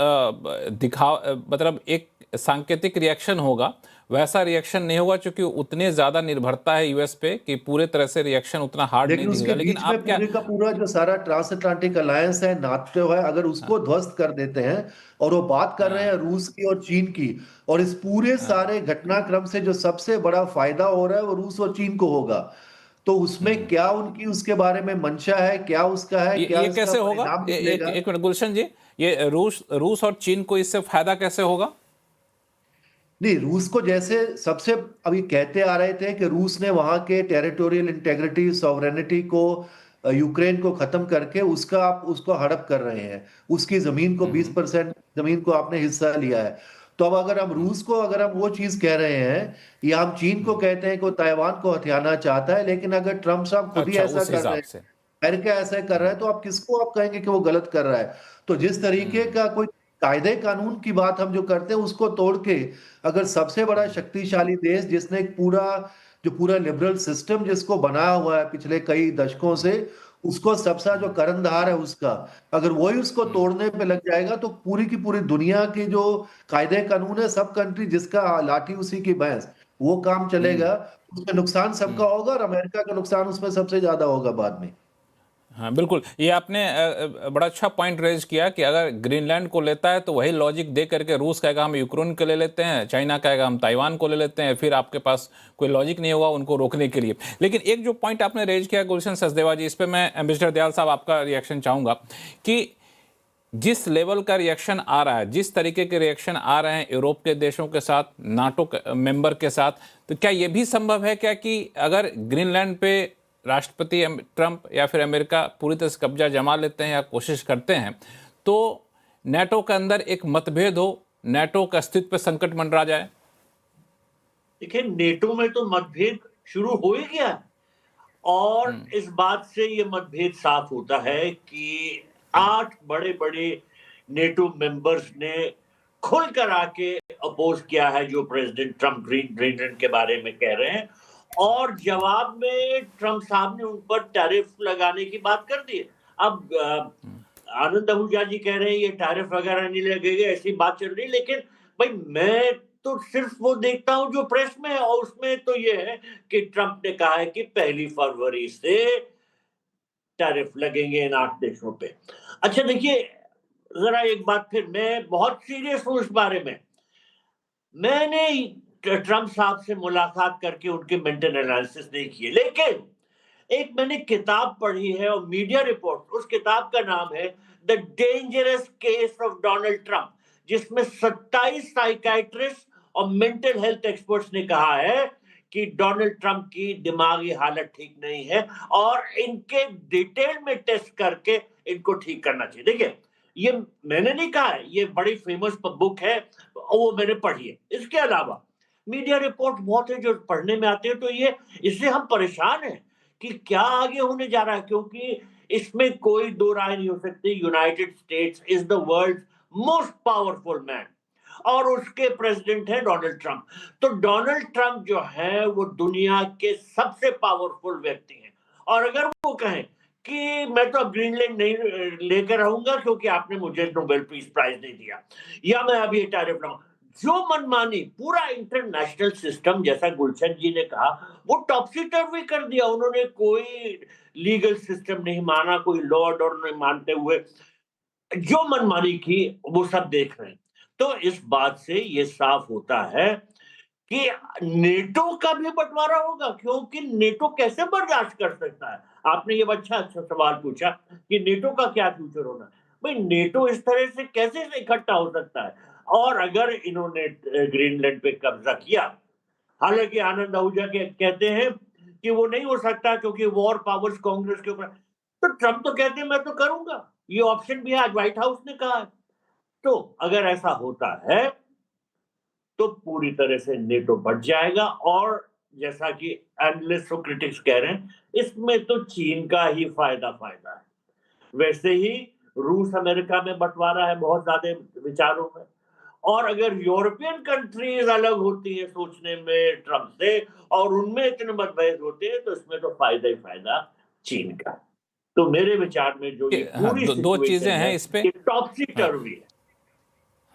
मतलब एक सांकेतिक रिएक्शन होगा, वैसा रिएक्शन नहीं होगा, क्योंकि उतने ज्यादा निर्भरता है यूएस पे कि पूरे तरह से रिएक्शन उतना हार्ड नहीं दिखेगा। लेकिन आप क्या, पूरे का पूरा जो सारा ट्रांस अटलांटिक अलायंस है, नाटो है, अगर उसको ध्वस्त कर देते हैं, और वो बात कर रहे हैं रूस की और चीन की, और इस पूरे सारे घटनाक्रम से जो सबसे बड़ा फायदा हो रहा है वो रूस और चीन को होगा, तो उसमें क्या उनकी उसके बारे में मंशा है, क्या उसका है, क्या ये कैसे होगा? एक मिनट गुलशन जी, ये रूस और चीन को इससे फायदा कैसे होगा? नहीं, रूस को जैसे सबसे अभी कहते आ रहे थे कि रूस ने वहां के टेरिटोरियल इंटेग्रिटी, सॉवरेनिटी को, यूक्रेन को खत्म करके उसका आप उसको हड़प कर रहे हैं, उसकी जमीन को 20% जमीन को आपने हिस्सा लिया है। तो अब अगर हम रूस को, अगर हम वो चीज कह रहे हैं, या हम चीन को कहते हैं कि ताइवान को हथियाना चाहता है, लेकिन अगर ट्रंप साहब खुद ही ऐसा कर रहे हैं, अमेरिका ऐसा कर रहा है, तो आप किसको आप कहेंगे कि वो गलत कर रहा है? तो जिस तरीके का कोई कायदे कानून की बात हम जो करते हैं उसको तोड़ के, अगर सबसे बड़ा शक्तिशाली देश जिसने एक पूरा लिबरल सिस्टम जिसको बनाया हुआ है पिछले कई दशकों से, उसको सबसे जो कर्णधार है उसका, अगर वही उसको तोड़ने पे लग जाएगा, तो पूरी की पूरी दुनिया के जो कायदे कानून है, सब कंट्री जिसका लाठी उसी की भैंस, वो काम चलेगा, उसमें नुकसान सबका होगा, और अमेरिका का नुकसान उसमें सबसे ज्यादा होगा बाद में। हाँ बिल्कुल, ये आपने बड़ा अच्छा पॉइंट रेज किया कि अगर ग्रीनलैंड को लेता है तो वही लॉजिक दे करके रूस कहेगा हम यूक्रेन को ले लेते हैं, चाइना कहेगा हम ताइवान को ले लेते हैं, फिर आपके पास कोई लॉजिक नहीं होगा उनको रोकने के लिए। लेकिन एक जो पॉइंट आपने रेज किया गुलशन सचदेवा जी, इस पर मैं एम्बेसडर दयाल साहब आपका रिएक्शन चाहूँगा कि जिस लेवल का रिएक्शन आ रहा है, जिस तरीके के रिएक्शन आ रहे हैं यूरोप के देशों के साथ, नाटो मेंबर के साथ, तो क्या ये भी संभव है क्या कि अगर ग्रीनलैंड पे राष्ट्रपति ट्रंप या फिर अमेरिका पूरी तरह से कब्जा जमा लेते हैं या कोशिश करते हैं, तो नाटो के अंदर एक मतभेद हो, नाटो का अस्तित्व पर संकट मंडरा जाए? देखिए, नेटो में तो मतभेद शुरू हो ही गया, और इस बात से ये मतभेद साफ होता है कि 8 बड़े बड़े नेटो मेंबर्स ने खुलकर आके अपोज किया है जो प्रेसिडेंट ट्रंप ग्रीनलैंड के बारे में कह रहे हैं, और जवाब में ट्रंप साहब ने उन पर टैरिफ लगाने की बात कर दी। अब आनंद आहूजा जी कह रहे हैं ये टैरिफ वगैरह नहीं लगेगा, ऐसी बात चल रही है, लेकिन भाई मैं तो सिर्फ वो देखता हूं जो प्रेस में है, और उसमें तो ये है कि ट्रंप ने कहा है कि 1 फरवरी से टैरिफ लगेंगे इन 8 देशों पे। अच्छा देखिए, जरा एक बात फिर, मैं बहुत सीरियस हूं इस बारे में। मैंने ट्रंप साहब से मुलाकात करके उनके मेंटल एनालिसिस नहीं किए, लेकिन एक मैंने किताब पढ़ी है और मीडिया रिपोर्ट, उस किताब का नाम है the dangerous case of Donald Trump, जिसमें 27 साइकाइट्रिस्ट और मेंटल हेल्थ एक्सपर्ट्स ने कहा है कि डोनाल्ड ट्रंप की दिमागी हालत ठीक नहीं है और इनके डिटेल में टेस्ट करके इनको ठीक करना चाहिए। देखिए, ये मैंने नहीं कहा है, ये बड़ी फेमस बुक है, वो मैंने पढ़ी है। इसके अलावा मीडिया रिपोर्ट बहुत है जो पढ़ने में आते हैं, तो ये इससे हम परेशान हैं कि क्या आगे होने जा रहा है, क्योंकि इसमें कोई दो राय नहीं हो सकती। United states is the world most powerful man और उसके प्रेसिडेंट है डोनाल्ड ट्रंप। तो डोनाल्ड ट्रंप जो है वो दुनिया के सबसे पावरफुल व्यक्ति हैं, और अगर वो कहें कि मैं तो अब ग्रीनलैंड नहीं लेकर रहूंगा क्योंकि आपने मुझे नोबेल पीस प्राइज नहीं दिया, या मैं अभी टैरिफ लगाऊं, जो मनमानी पूरा इंटरनेशनल सिस्टम, जैसा गुलशन जी ने कहा, वो टॉपसी टर्वी कर दिया उन्होंने। कोई लीगल सिस्टम नहीं माना, कोई लॉ ऑर्डर नहीं मानते हुए जो मनमानी की वो सब देख रहे हैं। तो इस बात से ये साफ होता है कि नेटो का भी बंटवारा होगा, क्योंकि नेटो कैसे बर्दाश्त कर सकता है। आपने ये अच्छा सवाल पूछा कि नेटो का क्या फ्यूचर होना है। भाई नेटो इस तरह से कैसे इकट्ठा हो सकता है? और अगर इन्होंने ग्रीनलैंड पे कब्जा किया, हालांकि आनंद आहूजा कहते हैं कि वो नहीं हो सकता क्योंकि वॉर पावर्स कांग्रेस के ऊपर, तो ट्रंप तो कहते हैं मैं तो करूंगा, ये ऑप्शन भी आज व्हाइट हाउस ने कहा है। तो अगर ऐसा होता है तो पूरी तरह से नेटो बढ़ जाएगा, और जैसा कि एनालिस्ट और क्रिटिक्स कह रहे हैं, इसमें तो चीन का ही फायदा है। वैसे ही रूस अमेरिका में बंटवारा है बहुत ज्यादा विचारों में, और अगर यूरोपियन कंट्रीज अलग होती है सोचने में ट्रंप से और उनमें इतने मतभेद होते हैं, तो इसमें तो फायदा ही फायदा चीन का। तो मेरे विचार में जो ये पूरी दो चीजें हैं इस पे, टॉपसी टर्वी है।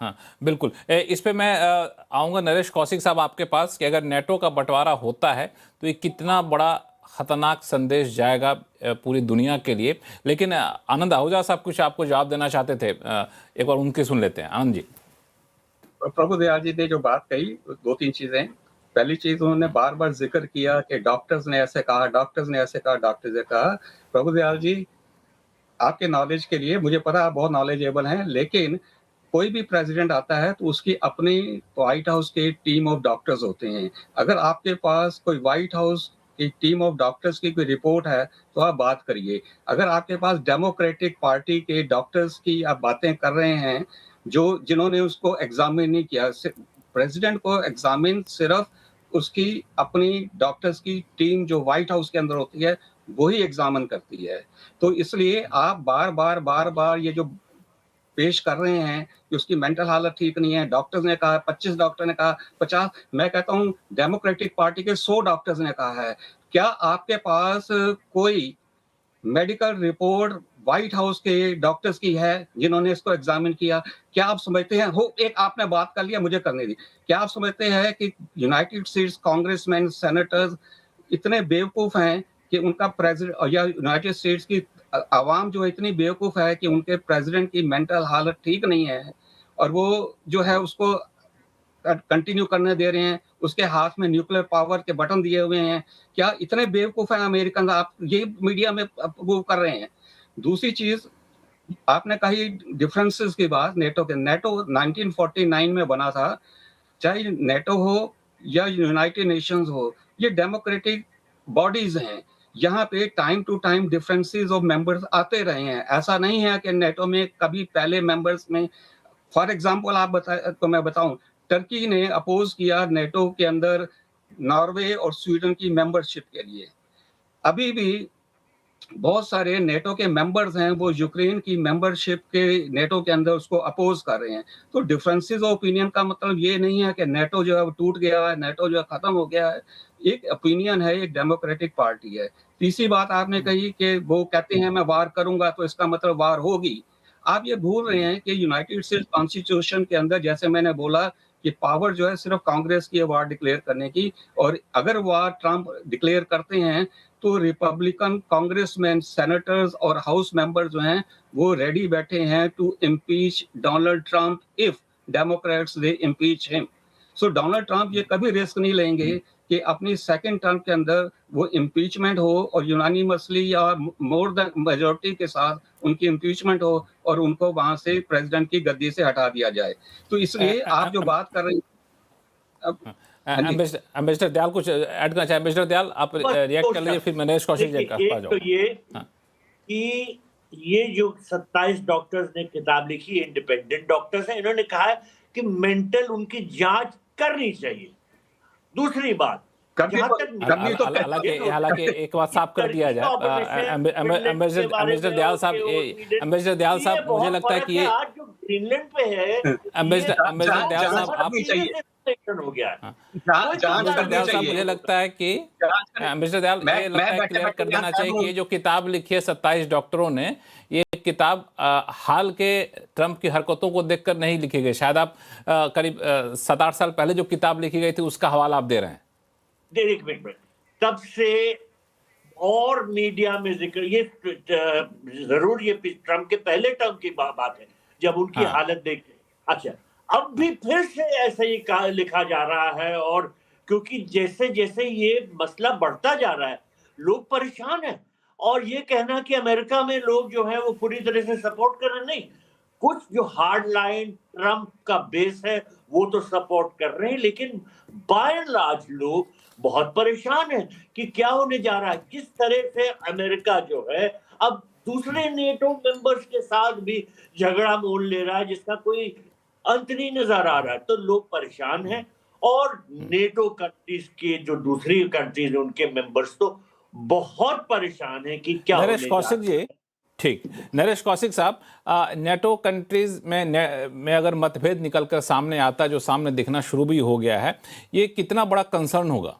हाँ बिल्कुल, इस पे मैं आऊँगा नरेश कौशिक साहब आपके पास कि अगर नेटो का बंटवारा होता है तो ये कितना बड़ा खतरनाक संदेश जाएगा पूरी दुनिया के लिए। लेकिन आनंद आहूजा साहब कुछ आपको जवाब देना चाहते थे, एक बार उनके सुन लेते हैं। आनंद जी। प्रभु दयाल जी ने जो बात कही, 2-3 चीजें। पहली चीज, उन्होंने बार बार जिक्र किया कि डॉक्टर्स ने ऐसे कहा, डॉक्टर्स ने ऐसे कहा, डॉक्टर्स ने कहा। प्रभु दयाल जी, आपके नॉलेज के लिए, मुझे पता आप बहुत नॉलेजेबल हैं, लेकिन कोई भी प्रेसिडेंट आता है तो उसकी अपनी व्हाइट हाउस के टीम ऑफ डॉक्टर्स होते हैं। अगर आपके पास कोई व्हाइट हाउस की टीम ऑफ डॉक्टर्स की कोई रिपोर्ट है तो आप बात करिए। अगर आपके पास डेमोक्रेटिक पार्टी के डॉक्टर्स की आप बातें कर रहे हैं जिन्होंने उसको एग्जामिन नहीं किया, प्रेसिडेंट को एग्जामिन सिर्फ उसकी अपनी डॉक्टर्स की टीम जो व्हाइट हाउस के अंदर होती है वही एग्जामिन करती है। तो इसलिए आप बार बार ये जो पेश कर रहे हैं कि उसकी मेंटल हालत ठीक नहीं है, डॉक्टर्स ने कहा, 25 डॉक्टर ने कहा, 50, मैं कहता हूं डेमोक्रेटिक पार्टी के 100 डॉक्टर्स ने कहा है। क्या आपके पास कोई मेडिकल रिपोर्ट व्हाइट हाउस के डॉक्टर्स की है जिन्होंने इसको एग्जामिन किया? क्या आप समझते हैं, हो एक आपने बात कर लिया, मुझे करने दी, क्या आप समझते हैं कि यूनाइटेड स्टेट्स कांग्रेसमैन, सेनेटर्स इतने बेवकूफ हैं कि उनका प्रेसिडेंट या यूनाइटेड स्टेट्स की आवाम जो इतनी बेवकूफ है कि उनके प्रेसिडेंट की मेंटल हालत ठीक नहीं है और वो जो है उसको कंटिन्यू करने दे रहे हैं, उसके हाथ में न्यूक्लियर पावर के बटन दिए हुए हैं? क्या इतने बेवकूफ हैं अमेरिकन? आप ये मीडिया में वो कर रहे हैं। दूसरी चीज, आपने कही डिफरेंसेस की बात, नेटो 1949 में बना था, चाहे नेटो हो या यूनाइटेड नेशंस हो, ये डेमोक्रेटिक बॉडीज हैं। यहाँ पे time to time differences of members आते रहे हैं। ऐसा नहीं है कि नेटो में कभी पहले मेंबर्स में, फॉर एग्जांपल मैं बताऊं, टर्की ने अपोज किया नेटो के अंदर नॉर्वे और स्वीडन की मेंबरशिप के लिए। अभी भी बहुत सारे नेटो के मेंबर्स हैं, वो यूक्रेन की मेंबरशिप के नेटो के अंदर उसको अपोज कर रहे हैं। तो डिफरेंसेस ऑफ ओपिनियन का मतलब ये नहीं है कि नेटो जो है वो टूट गया है, नेटो जो है खत्म हो गया है। एक ओपिनियन है, एक डेमोक्रेटिक पार्टी है। तीसरी बात आपने कही कि वो कहते हैं मैं वार करूंगा तो इसका मतलब वार होगी। आप ये भूल रहे हैं कि यूनाइटेड स्टेट्स कॉन्स्टिट्यूशन के अंदर, जैसे मैंने बोला, कि पावर जो है सिर्फ कांग्रेस की है वार डिक्लेयर करने की, और अगर वार ट्रंप डिक्लेयर करते हैं तो रिपब्लिकन कांग्रेसमैन, सेनेटर्स और हाउस मेंबर्स जो हैं वो रेडी बैठे हैं to impeach Donald Trump if Democrats they impeach him. So Donald Trump ये कभी रिस्क नहीं लेंगे कि अपनी सेकंड टर्म के अंदर वो इम्पीचमेंट हो और यूनानिमसली या मोर देन मेजॉरिटी के साथ उनकी इम्पीचमेंट हो और उनको वहां से प्रेसिडेंट की गद्दी से हटा दिया जाए। तो इसलिए आप जो बात कर रहे हैं अब, हाँ जी। एम्बेसडर दयाल कुछ ऐड करना चाहे? एम्बेसडर दयाल आप रिएक्ट कर लीजिए, फिर नरेश कौशिक जी का एक तो ये कि ये जो 27 डॉक्टर्स ने किताब लिखी, इंडिपेंडेंट डॉक्टर्स हैं, इन्होंने कहा है कि मेंटल उनकी जांच करनी चाहिए। दूसरी बात, हालांकि एक बात साफ कर दिया जाए, एम्बेसडर दयाल साहब मुझे लगता है कि ये आज जो ग्रीनलैंड पे है, एम्बेसडर दयाल साहब आप हो गया है। मुझे लगता है कि एम्बेसडर दयाल ये लगता है क्लियर कर देना चाहिए कि ये जो किताब लिखी है 27 डॉक्टरों ने, ये किताब हाल के ट्रंप की हरकतों को देखकर नहीं लिखी गई। शायद आप करीब 7-8 साल पहले जो किताब लिखी गई थी उसका हवाला आप दे रहे हैं। एक मिनट, तब से और मीडिया में जिक्र, ये जरूर ये ट्रंप के पहले टर्म की बात है जब उनकी हालत देखे। अच्छा, अब भी फिर से ऐसा ही लिखा जा रहा है, और क्योंकि जैसे जैसे ये मसला बढ़ता जा रहा है लोग परेशान हैं, और ये कहना कि अमेरिका में लोग जो है वो पूरी तरह से सपोर्ट कर रहे हैं, नहीं, कुछ जो हार्ड लाइन ट्रंप का बेस है वो तो सपोर्ट कर रहे हैं, लेकिन बाय एंड लार्ज लोग बहुत परेशान हैं कि क्या होने जा रहा है, किस तरह से अमेरिका जो है अब दूसरे नेटो मेंबर्स के साथ भी झगड़ा मोल ले रहा है जिसका कोई अंत नहीं नजर आ रहा है। तो लोग परेशान हैं, और नेटो कंट्रीज के जो दूसरी कंट्रीज हैं उनके मेंबर्स तो बहुत परेशान हैं कि क्या नरेश कौशिक जी, ठीक, नरेश कौशिक साहब, नेटो कंट्रीज में अगर मतभेद निकलकर सामने आता, जो सामने दिखना शुरू भी हो गया है, ये कितना बड़ा कंसर्न होगा?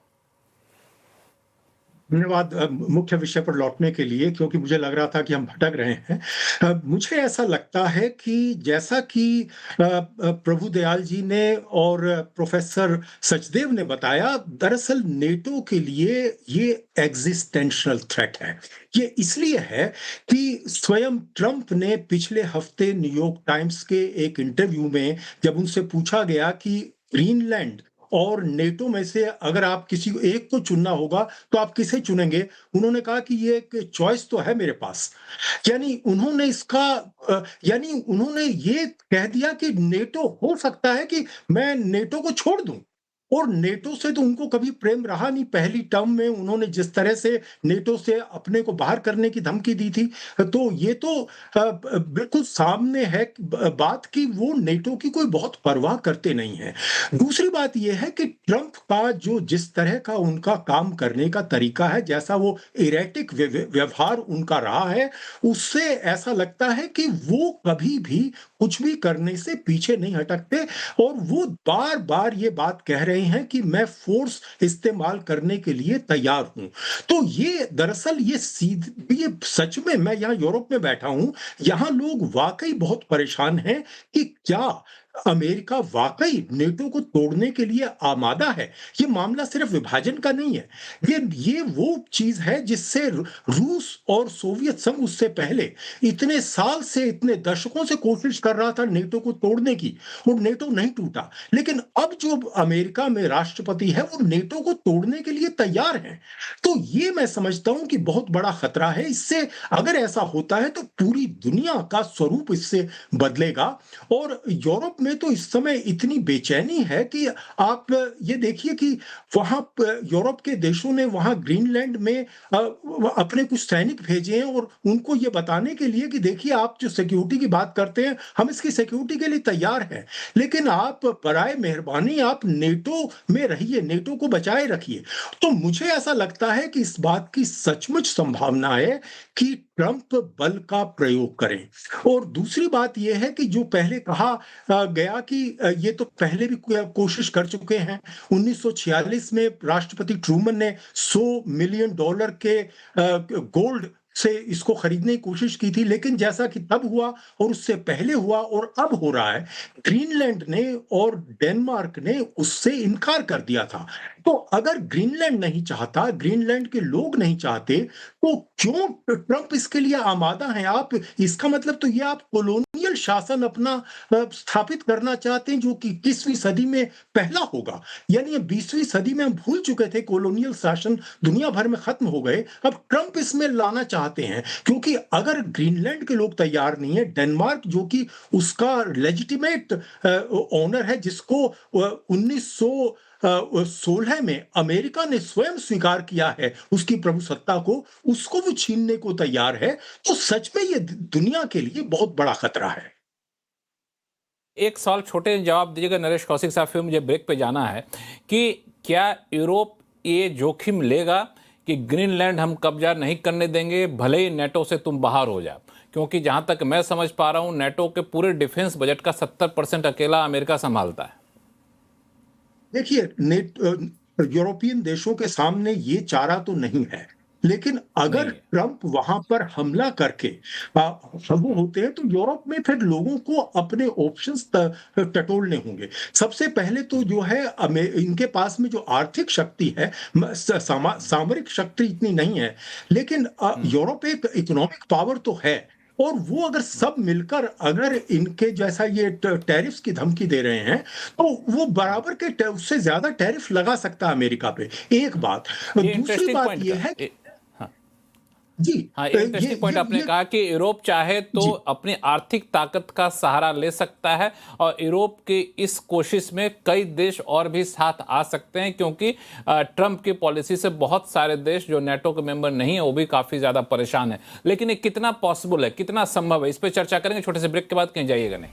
धन्यवाद मुख्य विषय पर लौटने के लिए, क्योंकि मुझे लग रहा था कि हम भटक रहे हैं। मुझे ऐसा लगता है कि जैसा कि प्रभु दयाल जी ने और प्रोफेसर सचदेव ने बताया, दरअसल नेटो के लिए ये एग्जिस्टेंशियल थ्रेट है। ये इसलिए है कि स्वयं ट्रंप ने पिछले हफ्ते न्यूयॉर्क टाइम्स के एक इंटरव्यू में जब उनसे पूछा गया कि ग्रीनलैंड और नेटो में से अगर आप किसी एक को चुनना होगा तो आप किसे चुनेंगे, उन्होंने कहा कि ये एक चॉइस तो है मेरे पास। यानी उन्होंने ये कह दिया कि नेटो हो सकता है कि मैं नेटो को छोड़ दूं, और नेटो से तो उनको कभी प्रेम रहा नहीं। पहली टर्म में उन्होंने जिस तरह से नेटो से अपने को बाहर करने की धमकी दी थी, तो ये तो बिल्कुल सामने है बात कि वो नेटो की कोई बहुत परवाह करते नहीं है। दूसरी बात यह है कि ट्रंप का जो जिस तरह का उनका काम करने का तरीका है, जैसा वो इरेटिक व्यवहार उनका रहा है, उससे ऐसा लगता है कि वो कभी भी कुछ भी करने से पीछे नहीं हटकते, और वो बार बार ये बात कह रहे हैं कि मैं फोर्स इस्तेमाल करने के लिए तैयार हूं। तो ये दरअसल ये सच में, मैं यहां यूरोप में बैठा हूं, यहां लोग वाकई बहुत परेशान हैं कि क्या अमेरिका वाकई नेटो को तोड़ने के लिए आमादा है। ये मामला सिर्फ विभाजन का नहीं है, ये वो चीज है जिससे रूस और सोवियत संघ उससे पहले इतने साल से, इतने दशकों से कोशिश कर रहा था नेटो को तोड़ने की, और नेटो नहीं टूटा। लेकिन अब जो अमेरिका में राष्ट्रपति है वो नेटो को तोड़ने के लिए तैयार है। तो ये मैं समझता हूं कि बहुत बड़ा खतरा है। इससे अगर ऐसा होता है तो पूरी दुनिया का स्वरूप इससे बदलेगा, और यूरोप में तो इस समय इतनी बेचैनी है कि आप ये देखिए कि वहाँ यूरोप के देशों ने वहाँ ग्रीनलैंड में अपने कुछ सैनिक भेजे हैं और उनको ये बताने के लिए कि देखिए आप जो सिक्योरिटी की बात करते हैं हम इसकी सिक्योरिटी के लिए तैयार हैं, लेकिन आप बराए मेहरबानी आप नेटो में रहिए, नेटो को बचाए रखिए। तो मुझे ऐसा लगता है कि इस बात की सचमुच संभावना है कि ट्रंप बल का प्रयोग करें। और दूसरी बात यह है कि जो पहले कहा गया कि ये तो पहले भी कोशिश कर चुके हैं। 1946 में राष्ट्रपति ट्रूमन ने $100 मिलियन के गोल्ड से इसको खरीदने की कोशिश की थी, लेकिन जैसा कि तब हुआ और उससे पहले हुआ और अब हो रहा है, ग्रीनलैंड ने और डेनमार्क ने उससे इनकार कर दिया था। तो अगर ग्रीनलैंड नहीं चाहता, ग्रीनलैंड के लोग नहीं चाहते, तो क्यों ट्रंप इसके लिए आमादा हैं? आप इसका मतलब तो ये आप कॉलोनियल शासन अपना स्थापित करना चाहते हैं जो कि 21वीं सदी में पहला होगा। यानी 20वीं सदी में हम भूल चुके थे, कॉलोनियल शासन दुनिया भर में खत्म हो गए, अब ट्रंप इसमें लाना चाहते हैं। क्योंकि अगर ग्रीनलैंड के लोग तैयार नहीं है, डेनमार्क जो कि उसका लेजिटिमेट ओनर है, जिसको 1916 में अमेरिका ने स्वयं स्वीकार किया है उसकी प्रभुसत्ता को, उसको वो छीनने को तैयार है, तो सच में ये दुनिया के लिए बहुत बड़ा खतरा है। एक सवाल छोटे जवाब दीजिएगा नरेश कौशिक साहब, फिर मुझे ब्रेक पे जाना है कि क्या यूरोप ये जोखिम लेगा कि ग्रीनलैंड हम कब्जा नहीं करने देंगे भले ही नेटो से तुम बाहर हो जाओ? क्योंकि जहां तक मैं समझ पा रहा हूं नेटो के पूरे डिफेंस बजट का 70% अकेला अमेरिका संभालता है। देखिए, यूरोपियन देशों के सामने ये चारा तो नहीं है, लेकिन अगर ट्रंप वहां पर हमला करके वो होते हैं तो यूरोप में फिर लोगों को अपने ऑप्शंस टटोलने होंगे। सबसे पहले तो जो है इनके पास में जो आर्थिक शक्ति है, सामरिक शक्ति इतनी नहीं है, लेकिन यूरोप एक इकोनॉमिक पावर तो है, और वो अगर सब मिलकर अगर इनके जैसा ये टैरिफ्स की धमकी दे रहे हैं तो वो बराबर के उससे ज्यादा टैरिफ लगा सकता है अमेरिका पे। एक बात, दूसरी बात ये है कि जी हाँ, इंटरेस्टिंग पॉइंट आपने कहा कि यूरोप चाहे तो अपनी आर्थिक ताकत का सहारा ले सकता है और यूरोप की इस कोशिश में कई देश और भी साथ आ सकते हैं, क्योंकि ट्रंप की पॉलिसी से बहुत सारे देश जो नेटो के मेंबर नहीं है वो भी काफी ज्यादा परेशान है। लेकिन ये कितना पॉसिबल है, कितना संभव है, इस पर चर्चा करेंगे छोटे से ब्रेक के बाद। कहीं जाइएगा नहीं।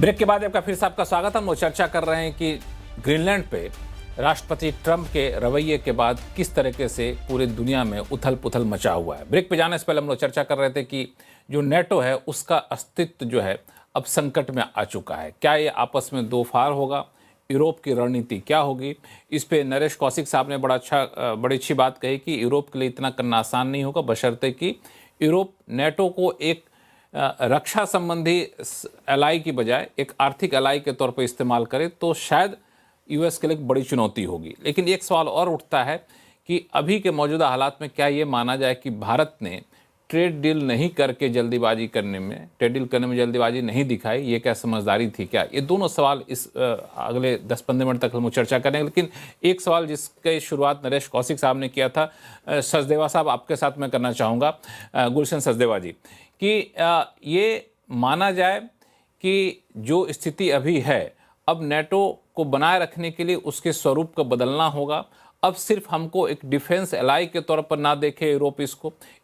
ब्रेक के बाद आपका फिर से आपका स्वागत है। हम चर्चा कर रहे हैं कि ग्रीनलैंड पे राष्ट्रपति ट्रंप के रवैये के बाद किस तरीके से पूरी दुनिया में उथल पुथल मचा हुआ है। ब्रेक पे जाने से पहले हम लोग चर्चा कर रहे थे कि जो नेटो है उसका अस्तित्व जो है अब संकट में आ चुका है। क्या ये आपस में दो फार होगा? यूरोप की रणनीति क्या होगी? इस पे नरेश कौशिक साहब ने बड़ी अच्छी बात कही कि यूरोप के लिए इतना करना आसान नहीं होगा, बशर्ते कि यूरोप नेटो को एक रक्षा संबंधी एलाई की बजाय एक आर्थिक एलाई के तौर पर इस्तेमाल करे, तो शायद यूएस के लिए एक बड़ी चुनौती होगी। लेकिन एक सवाल और उठता है कि अभी के मौजूदा हालात में क्या ये माना जाए कि भारत ने ट्रेड डील नहीं करके जल्दीबाजी करने में, ट्रेड डील करने में जल्दीबाजी नहीं दिखाई, ये क्या समझदारी थी क्या? ये दोनों सवाल इस अगले 10-15 मिनट तक हम चर्चा करेंगे। लेकिन एक सवाल जिसकी शुरुआत नरेश कौशिक साहब ने किया था, सचदेवा साहब आपके साथ मैं करना चाहूँगा, गुलशन सचदेवा जी, कि ये माना जाए कि जो स्थिति अभी है अब नेटो को बनाए रखने के लिए उसके स्वरूप को बदलना होगा। अब सिर्फ हमको एक डिफेंस एलाई के तौर पर ना देखे यूरोप,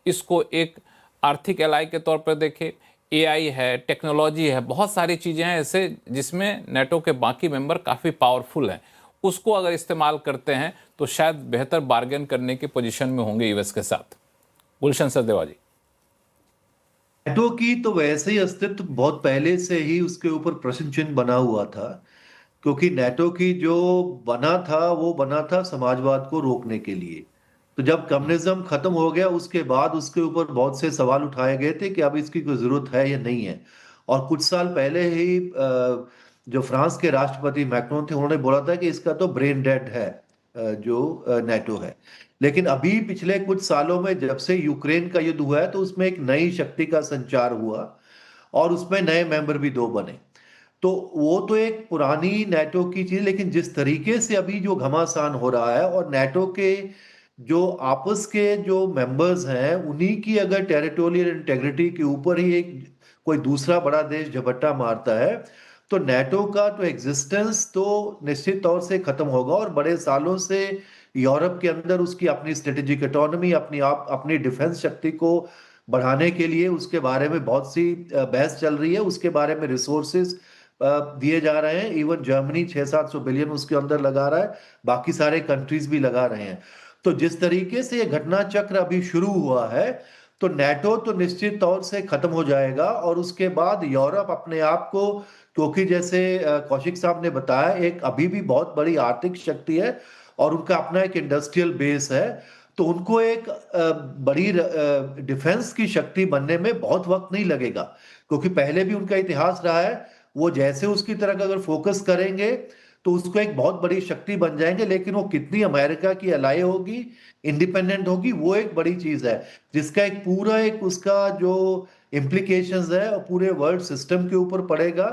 इसको एक आर्थिक एलाई के तौर पर देखे। एआई है, टेक्नोलॉजी है, बहुत सारी चीज़ें हैं ऐसे जिसमें नेटो के बाकी मेंबर काफ़ी पावरफुल हैं, उसको अगर इस्तेमाल करते हैं तो शायद बेहतर बार्गेन करने की पोजीशन में होंगे यूएस के साथ। गुलशन सचदेवा जी। नेटो की तो वैसे ही अस्तित्व बहुत पहले से ही उसके ऊपर प्रश्न चिन्ह बना हुआ था, क्योंकि नेटो की जो बना था वो बना था समाजवाद को रोकने के लिए। तो जब कम्युनिज्म खत्म हो गया उसके बाद उसके ऊपर बहुत से सवाल उठाए गए थे कि अब इसकी कोई जरूरत है या नहीं है। और कुछ साल पहले ही जो फ्रांस के राष्ट्रपति मैक्रोन थे उन्होंने बोला था कि इसका तो ब्रेन डेड है जो नेटो है। लेकिन अभी पिछले कुछ सालों में जब से यूक्रेन का युद्ध हुआ है तो उसमें एक नई शक्ति का संचार हुआ और उसमें नए मेंबर भी 2 बने। तो वो तो एक पुरानी नेटो की चीज, लेकिन जिस तरीके से अभी जो घमासान हो रहा है और नेटो के जो आपस के जो मेंबर्स हैं उन्हीं की अगर टेरिटोरियल इंटेग्रिटी के ऊपर ही एक कोई दूसरा बड़ा देश झपट्टा मारता है तो नेटो का तो एग्जिस्टेंस तो निश्चित तौर से खत्म होगा। और बड़े सालों से यूरोप के अंदर उसकी अपनी स्ट्रेटेजिक ऑटोनॉमी, अपनी डिफेंस शक्ति को बढ़ाने के लिए उसके बारे में बहुत सी बहस चल रही है। उसके बारे में रिसोर्सेज दिए जा रहे हैं। इवन जर्मनी 600-700 बिलियन उसके अंदर लगा रहा है, बाकी सारे कंट्रीज भी लगा रहे हैं। तो जिस तरीके से ये घटना चक्र अभी शुरू हुआ है तो नेटो तो निश्चित तौर से खत्म हो जाएगा। और उसके बाद यूरोप अपने आप को, क्योंकि जैसे कौशिक साहब ने बताया, एक अभी भी बहुत बड़ी आर्थिक शक्ति है और उनका अपना एक इंडस्ट्रियल बेस है, तो उनको एक बड़ी डिफेंस की शक्ति बनने में बहुत वक्त नहीं लगेगा, क्योंकि पहले भी उनका इतिहास रहा है। वो जैसे उसकी तरफ अगर फोकस करेंगे तो उसको एक बहुत बड़ी शक्ति बन जाएंगे। लेकिन वो कितनी अमेरिका की अलाई होगी, इंडिपेंडेंट होगी, वो एक बड़ी चीज है जिसका एक पूरा एक उसका जो इम्प्लीकेशंस है और पूरे वर्ल्ड सिस्टम के ऊपर पड़ेगा।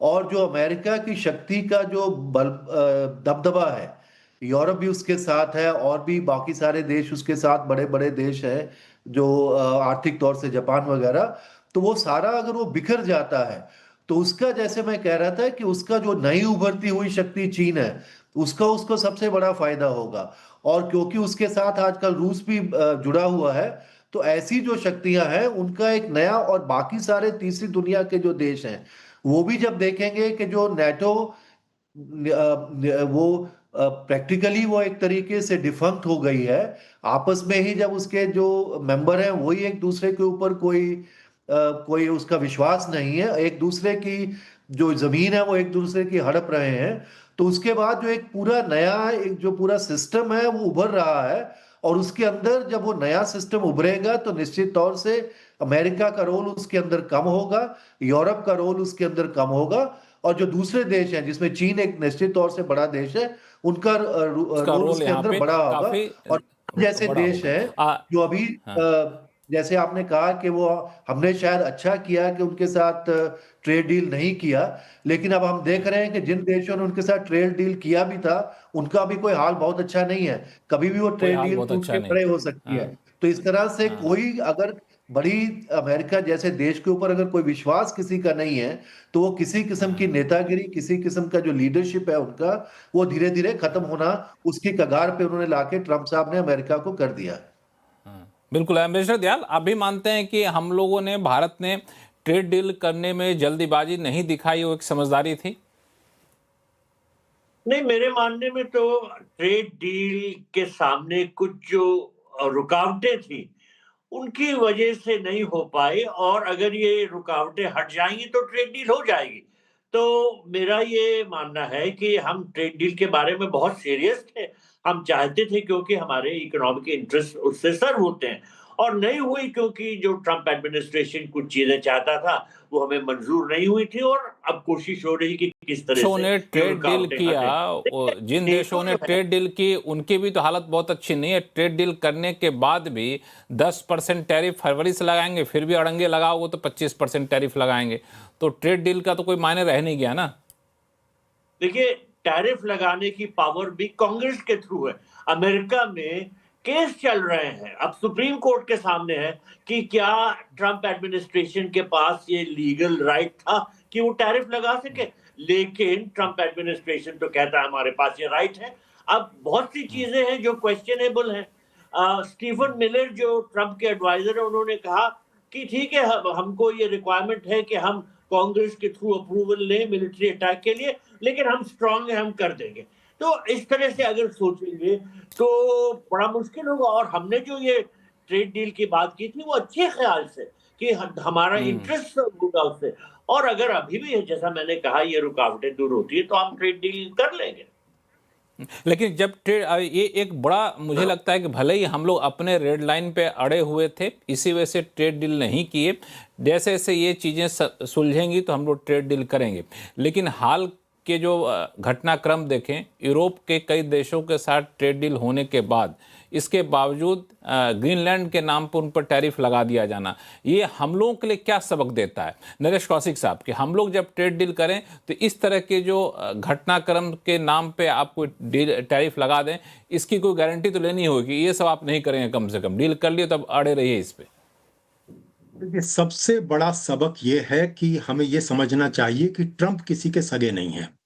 और जो अमेरिका की शक्ति का जो दबदबा है, यूरोप भी उसके साथ है और भी बाकी सारे देश उसके साथ, बड़े बड़े देश हैं जो आर्थिक तौर से जापान वगैरह, तो वो सारा अगर वो बिखर जाता है तो उसका, जैसे मैं कह रहा था कि उसका जो नई उभरती हुई शक्ति चीन है, उसको सबसे बड़ा फायदा होगा। और क्योंकि उसके साथ आजकल रूस भी जुड़ा हुआ है, तो ऐसी जो शक्तियां हैं उनका एक नया, और बाकी सारे तीसरी दुनिया के जो देश हैं वो भी जब देखेंगे कि जो नेटो वो प्रैक्टिकली वो एक तरीके से डिफंक्ट हो गई है, आपस में ही जब उसके जो मेंबर हैं वही एक दूसरे के ऊपर कोई उसका विश्वास नहीं है, एक दूसरे की जो जमीन है वो एक दूसरे की हड़प रहे हैं, तो उसके बाद जो एक पूरा नया एक जो पूरा सिस्टम है वो उभर रहा है। और उसके अंदर जब वो नया सिस्टम उभरेगा तो निश्चित तौर से अमेरिका का रोल उसके अंदर कम होगा, यूरोप का रोल उसके अंदर कम होगा, और जो दूसरे देश हैं जिसमें चीन एक निश्चित तौर से बड़ा देश है, उनका रोल उसके अंदर बड़ा होगा। और जैसे देश है जो अभी जैसे आपने कहा कि वो, हमने शायद अच्छा किया कि उनके साथ ट्रेड डील नहीं किया, लेकिन अब हम देख रहे हैं कि जिन देशों ने उनके साथ ट्रेड डील किया भी था उनका भी कोई हाल बहुत अच्छा नहीं है। कभी भी वो ट्रेड डील टूट के खड़े हो सकती है। तो इस तरह से कोई अगर बड़ी अमेरिका जैसे देश के ऊपर अगर कोई विश्वास किसी का नहीं है तो वो किसी किस्म की नेतागिरी, किसी किस्म का जो लीडरशिप है उनका, वो धीरे धीरे खत्म होना उसकी कगार पे उन्होंने लाके ट्रंप साहब ने अमेरिका को कर दिया। बिल्कुल। एम्बेसडर दयाल, आप भी मानते हैं कि हम लोगों ने, भारत ने ट्रेड डील करने में जल्दीबाजी नहीं दिखाई, वो एक समझदारी थी? नहीं, मेरे मानने में तो ट्रेड डील के सामने कुछ जो रुकावटें थी उनकी वजह से नहीं हो पाई, और अगर ये रुकावटें हट जाएंगी तो ट्रेड डील हो जाएगी। तो मेरा ये मानना है कि हम ट्रेड डील के बारे में बहुत सीरियस थे, हम चाहते थे क्योंकि हमारे इकोनॉमिक इंटरेस्ट उससे सर्व होते हैं, और नहीं हुई क्योंकि जो ट्रंप एडमिनिस्ट्रेशन कुछ चीजें चाहता था वो हमें मंजूर नहीं हुई थी। और अब कोशिश हो रही कि किस तरह से ने ट्रेड डील किया, जिन देशों ने ट्रेड डील की उनकी भी तो हालत बहुत अच्छी नहीं है। ट्रेड डील करने के बाद भी 10% टैरिफ फरवरी से लगाएंगे, फिर भी अड़ंगे लगाओगे तो 25% टैरिफ लगाएंगे। तो ट्रेड डील का तो कोई मायने रह नहीं गया ना। देखिए, टैरिफ लगाने की पावर भी कांग्रेस के थ्रू है। अमेरिका में केस चल रहे हैं, अब सुप्रीम कोर्ट के सामने है कि क्या ट्रंप एडमिनिस्ट्रेशन के पास ये लीगल राइट था कि वो टैरिफ लगा सके, लेकिन ट्रंप एडमिनिस्ट्रेशन तो कहता है हमारे पास ये राइट है। अब बहुत सी चीजें हैं जो क्वेश्चनेबल हैं। स्टीफन मिलर जो ट्रंप के एडवाइजर है, उन्होंने कहा कि ठीक है, हमको ये रिक्वायरमेंट है कि हम कांग्रेस के थ्रू अप्रूवल लें मिलिट्री अटैक के लिए, लेकिन हम स्ट्रांग है, हम कर देंगे। तो इस तरह से अगर सोचेंगे तो बड़ा मुश्किल होगा। और हमने जो ये ट्रेड डील की बात की थी वो अच्छे ख्याल से कि हमारा इंटरेस्ट होगा उससे, और अगर अभी भी जैसा मैंने कहा ये रुकावटें दूर होती है तो हम ट्रेड डील कर लेंगे। लेकिन जब ट्रेड, ये एक बड़ा मुझे लगता है कि भले ही हम लोग अपने रेड लाइन पे अड़े हुए थे, इसी वजह से ट्रेड डील नहीं किए, जैसे जैसे ये चीज़ें सुलझेंगी तो हम लोग ट्रेड डील करेंगे। लेकिन हाल के जो घटनाक्रम देखें, यूरोप के कई देशों के साथ ट्रेड डील होने के बाद, इसके बावजूद ग्रीनलैंड के नाम पर उन पर टैरिफ लगा दिया जाना, ये हम लोगों के लिए क्या सबक देता है? नरेश कौशिक साहब, कि हम लोग जब ट्रेड डील करें तो इस तरह के जो घटनाक्रम के नाम पे आप कोई टैरिफ लगा दें, इसकी कोई गारंटी तो लेनी होगी, ये सब आप नहीं करेंगे, कम से कम डील कर लिए तब अड़े रहिए इस पे। देखिए, सबसे बड़ा सबक ये है कि हमें ये समझना चाहिए कि ट्रंप किसी के सगे नहीं हैं।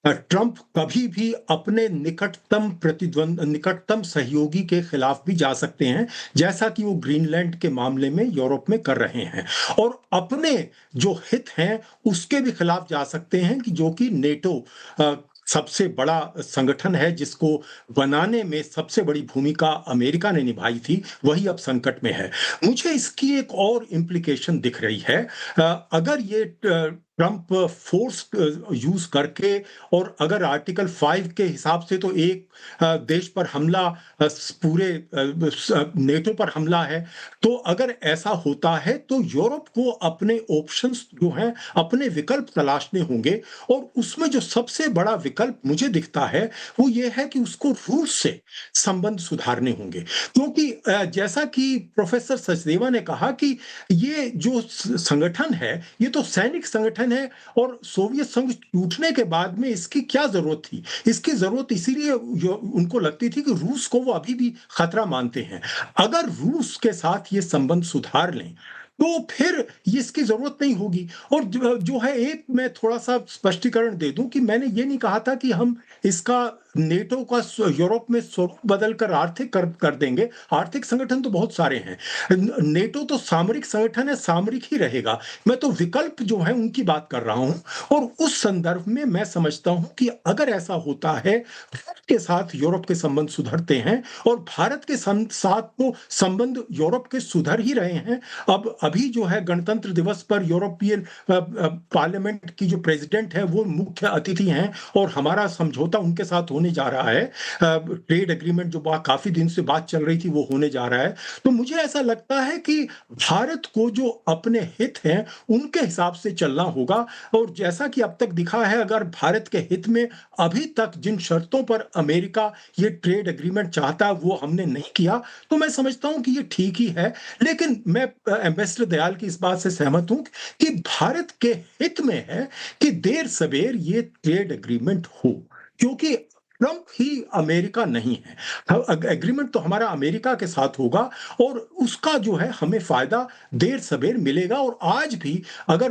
ट्रंप कभी भी अपने निकटतम सहयोगी के खिलाफ भी जा सकते हैं, जैसा कि वो ग्रीनलैंड के मामले में यूरोप में कर रहे हैं, और अपने जो हित हैं उसके भी खिलाफ जा सकते हैं, कि जो कि नेटो सबसे बड़ा संगठन है, जिसको बनाने में सबसे बड़ी भूमिका अमेरिका ने निभाई थी, वही अब संकट में है। मुझे इसकी एक और इम्प्लीकेशन दिख रही है। अगर ये ट्रंप फोर्स यूज करके, और अगर आर्टिकल 5 के हिसाब से तो एक देश पर हमला पूरे नेटो पर हमला है, तो अगर ऐसा होता है तो यूरोप को अपने ऑप्शंस जो हैं, अपने विकल्प तलाशने होंगे, और उसमें जो सबसे बड़ा विकल्प मुझे दिखता है वो ये है कि उसको रूस से संबंध सुधारने होंगे, क्योंकि जैसा कि प्रोफेसर सचदेवा ने कहा कि ये जो संगठन है ये तो सैनिक संगठन है, और सोवियत संघ टूटने के बाद में इसकी क्या जरूरत थी? इसकी जरूरत इसीलिए उनको लगती थी कि रूस को वो अभी भी खतरा मानते हैं। अगर रूस के साथ ये संबंध सुधार लें तो फिर इसकी जरूरत नहीं होगी। और जो है, एक मैं थोड़ा सा स्पष्टीकरण दे दूं कि मैंने ये नहीं कहा था कि हम इसका नेटो का यूरोप में स्वरूप बदलकर आर्थिक कर देंगे। आर्थिक संगठन तो बहुत सारे हैं, नेटो तो सामरिक संगठन है, सामरिक ही रहेगा। मैं तो विकल्प जो है उनकी बात कर रहा हूं, और उस संदर्भ में मैं समझता हूं कि अगर ऐसा होता है, भारत के साथ यूरोप के संबंध सुधरते हैं, और भारत के साथ तो संबंध यूरोप के सुधर ही रहे हैं। अब अभी जो है गणतंत्र दिवस पर यूरोपियन पार्लियामेंट की जो प्रेसिडेंट है वो मुख्य अतिथि हैं, और हमारा समझौता उनके साथ होने जा रहा है। ट्रेड एग्रीमेंट जो काफी दिन से बात चल रही थी वो होने जा रहा है। तो मुझे ऐसा लगता है कि भारत को जो अपने हित हैं उनके हिसाब से चलना होगा, और जैसा कि अब तक दिखा है, अगर भारत के हित में अभी तक जिन शर्तों पर अमेरिका ये ट्रेड एग्रीमेंट चाहता है वो हमने नहीं किया, तो मैं समझता हूं कि ये ठीक ही है। लेकिन मैं एम्बेसडर दयाल की इस बात से सहमत हूं कि भारत के हित में है कि देर सवेर ये ट्रेड एग्रीमेंट हो, क्योंकि ट्रंप ही अमेरिका नहीं है। एग्रीमेंट तो हमारा अमेरिका के साथ होगा, और उसका जो है हमें फायदा देर सवेर मिलेगा। और आज भी अगर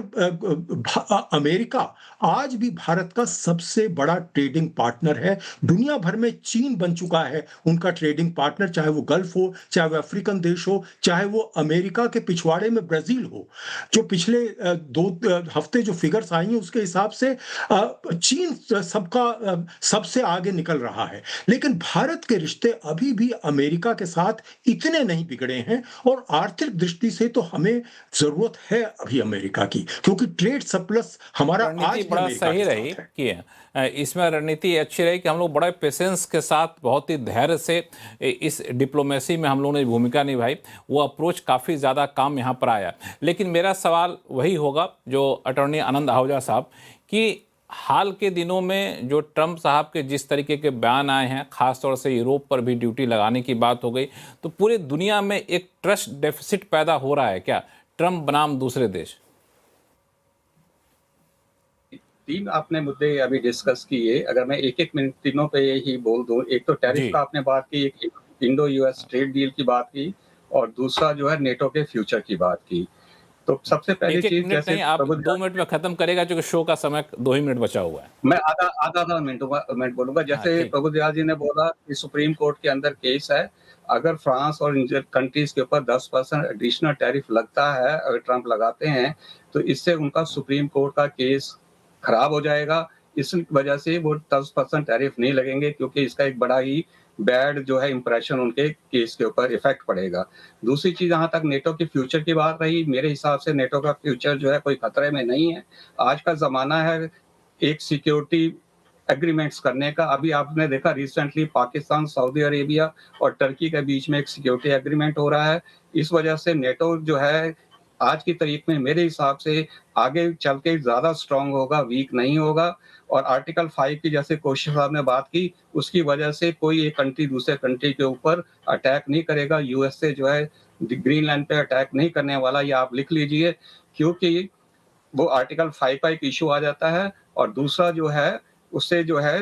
अमेरिका आज भी भारत का सबसे बड़ा ट्रेडिंग पार्टनर है। दुनिया भर में चीन बन चुका है उनका ट्रेडिंग पार्टनर, चाहे वो गल्फ हो, चाहे वो अफ्रीकन देश हो, चाहे वो अमेरिका के पिछवाड़े में ब्राजील हो। जो पिछले 2 हफ्ते जो फिगर्स आई हैं उसके हिसाब से चीन सबसे आगे निकल रहा है। लेकिन भारत के रिश्ते अभी भी अमेरिका के साथ इतने नहीं बिगड़े हैं, और आर्थिक दृष्टि से तो हमें जरूरत है अभी अमेरिका की, क्योंकि ट्रेड सरप्लस हमारा आज रणनीति भी बड़ा अमेरिका सही के रही साथ है। कि इसमें रणनीति अच्छी रही कि हम लोग बड़े पेशेंस के साथ, बहुत ही धैर्य से इस डिप्लोमेसी में हम लोगों ने भूमिका निभाई। वो अप्रोच काफ़ी ज़्यादा काम यहाँ पर आया। लेकिन मेरा सवाल वही होगा जो अटॉर्नी आनंद आहूजा साहब, कि हाल के दिनों में जो ट्रंप साहब के जिस तरीके के बयान आए हैं, खासतौर से यूरोप पर भी ड्यूटी लगाने की बात हो गई, तो पूरी दुनिया में एक ट्रस्ट डेफिसिट पैदा हो रहा है क्या, ट्रंप बनाम दूसरे देश? 3 आपने मुद्दे अभी डिस्कस किए, अगर मैं एक-एक मिनट तीनों पे ही बोल दूं। एक तो टैरिफ का आपने बात की, एक इंडो यूएस ट्रेड डील की बात की, और दूसरा जो है नेटो के फ्यूचर की बात की। तो सबसे पहली चीज, जैसे नहीं, आप 2 मिनट में खत्म करेगा, क्योंकि शो का समय 2 ही मिनट बचा हुआ है। मैं आधा मिनट बोलूंगा। जैसे प्रभु दयाल जी ने बोला कि सुप्रीम कोर्ट के अंदर केस है, अगर फ्रांस और कंट्रीज के ऊपर 10% एडिशनल टैरिफ लगता है, अगर ट्रंप लगाते हैं, तो इससे उनका सुप्रीम कोर्ट का केस खराब हो जाएगा। इस वजह से वो 10% टैरिफ नहीं लगेंगे, क्योंकि इसका एक बड़ा ही बैड जो है इंप्रेशन उनके केस के ऊपर इफेक्ट पड़ेगा। दूसरी चीज, जहां तक नेटो के फ्यूचर की बात रही, मेरे हिसाब से नेटो का फ्यूचर जो है कोई खतरे में नहीं है। आज का जमाना है एक सिक्योरिटी एग्रीमेंट्स करने का। अभी आपने देखा रिसेंटली पाकिस्तान, सऊदी अरेबिया और टर्की के बीच में एक सिक्योरिटी एग्रीमेंट हो रहा है। इस वजह से नेटो जो है आज की तारीख में मेरे हिसाब से आगे चल के ज्यादा स्ट्रांग होगा, वीक नहीं होगा। और आर्टिकल 5 की जैसे कौशिक साहब ने बात की, उसकी वजह से कोई एक कंट्री दूसरे कंट्री के ऊपर अटैक नहीं करेगा। यूएस से जो है ग्रीनलैंड पे अटैक नहीं करने वाला, ये आप लिख लीजिए, क्योंकि वो आर्टिकल 5 का एक इशू आ जाता है। और दूसरा जो है उससे जो है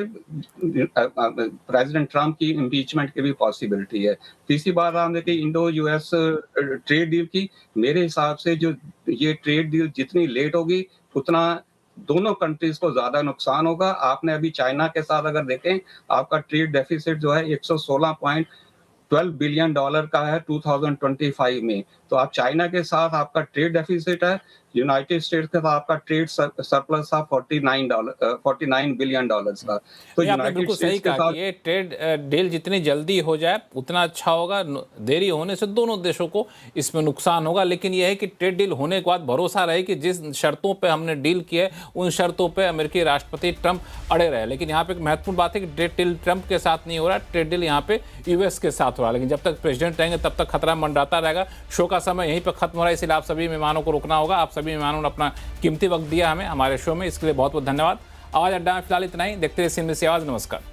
प्रेसिडेंट ट्रम्प की इम्पीचमेंट की भी पॉसिबिलिटी है। तीसरी बात आपने कही इंडो यूएस ट्रेड डील की, मेरे हिसाब से जो ये ट्रेड डील जितनी लेट होगी उतना दोनों कंट्रीज को ज्यादा नुकसान होगा। आपने अभी चाइना के साथ अगर देखें, आपका ट्रेड डेफिसिट जो है 116.12 बिलियन डॉलर का है 2025 में। तो आप चाइना के साथ आपका ट्रेड डेफिसिट है, यूनाइटेड स्टेट्स के साथ आपका ट्रेड सरप्लस था 49 बिलियन डॉलर्स का। तो ये आपने बिल्कुल सही कहा कि ये ट्रेड डील जितनी जल्दी हो जाए उतना अच्छा होगा। देरी होने से दोनों देशों को इसमें नुकसान होगा, लेकिन यह है कि ट्रेड डील होने के बाद भरोसा रहे कि जिस शर्तों पे हमने डील की है उन शर्तों पे अमेरिकी राष्ट्रपति ट्रंप अड़े रहे। लेकिन यहाँ पे एक महत्वपूर्ण बात है कि ट्रेड डील ट्रंप के साथ नहीं हो रहा, ट्रेड डील यहाँ पे यूएस के साथ हो रहा है। लेकिन जब तक प्रेसिडेंट रहेंगे तब तक खतरा मंडराता रहेगा। शो का समय यहीं पर खत्म हो रहा है, इसलिए आप सभी मेहमानों को रुकना होगा। आप सभी मेहमानों ने अपना कीमती वक्त दिया हमें हमारे शो में, इसके लिए बहुत बहुत धन्यवाद। आवाज अड्डा में फिलहाल इतना ही। देखते रहिए CNBC आवाज। नमस्कार।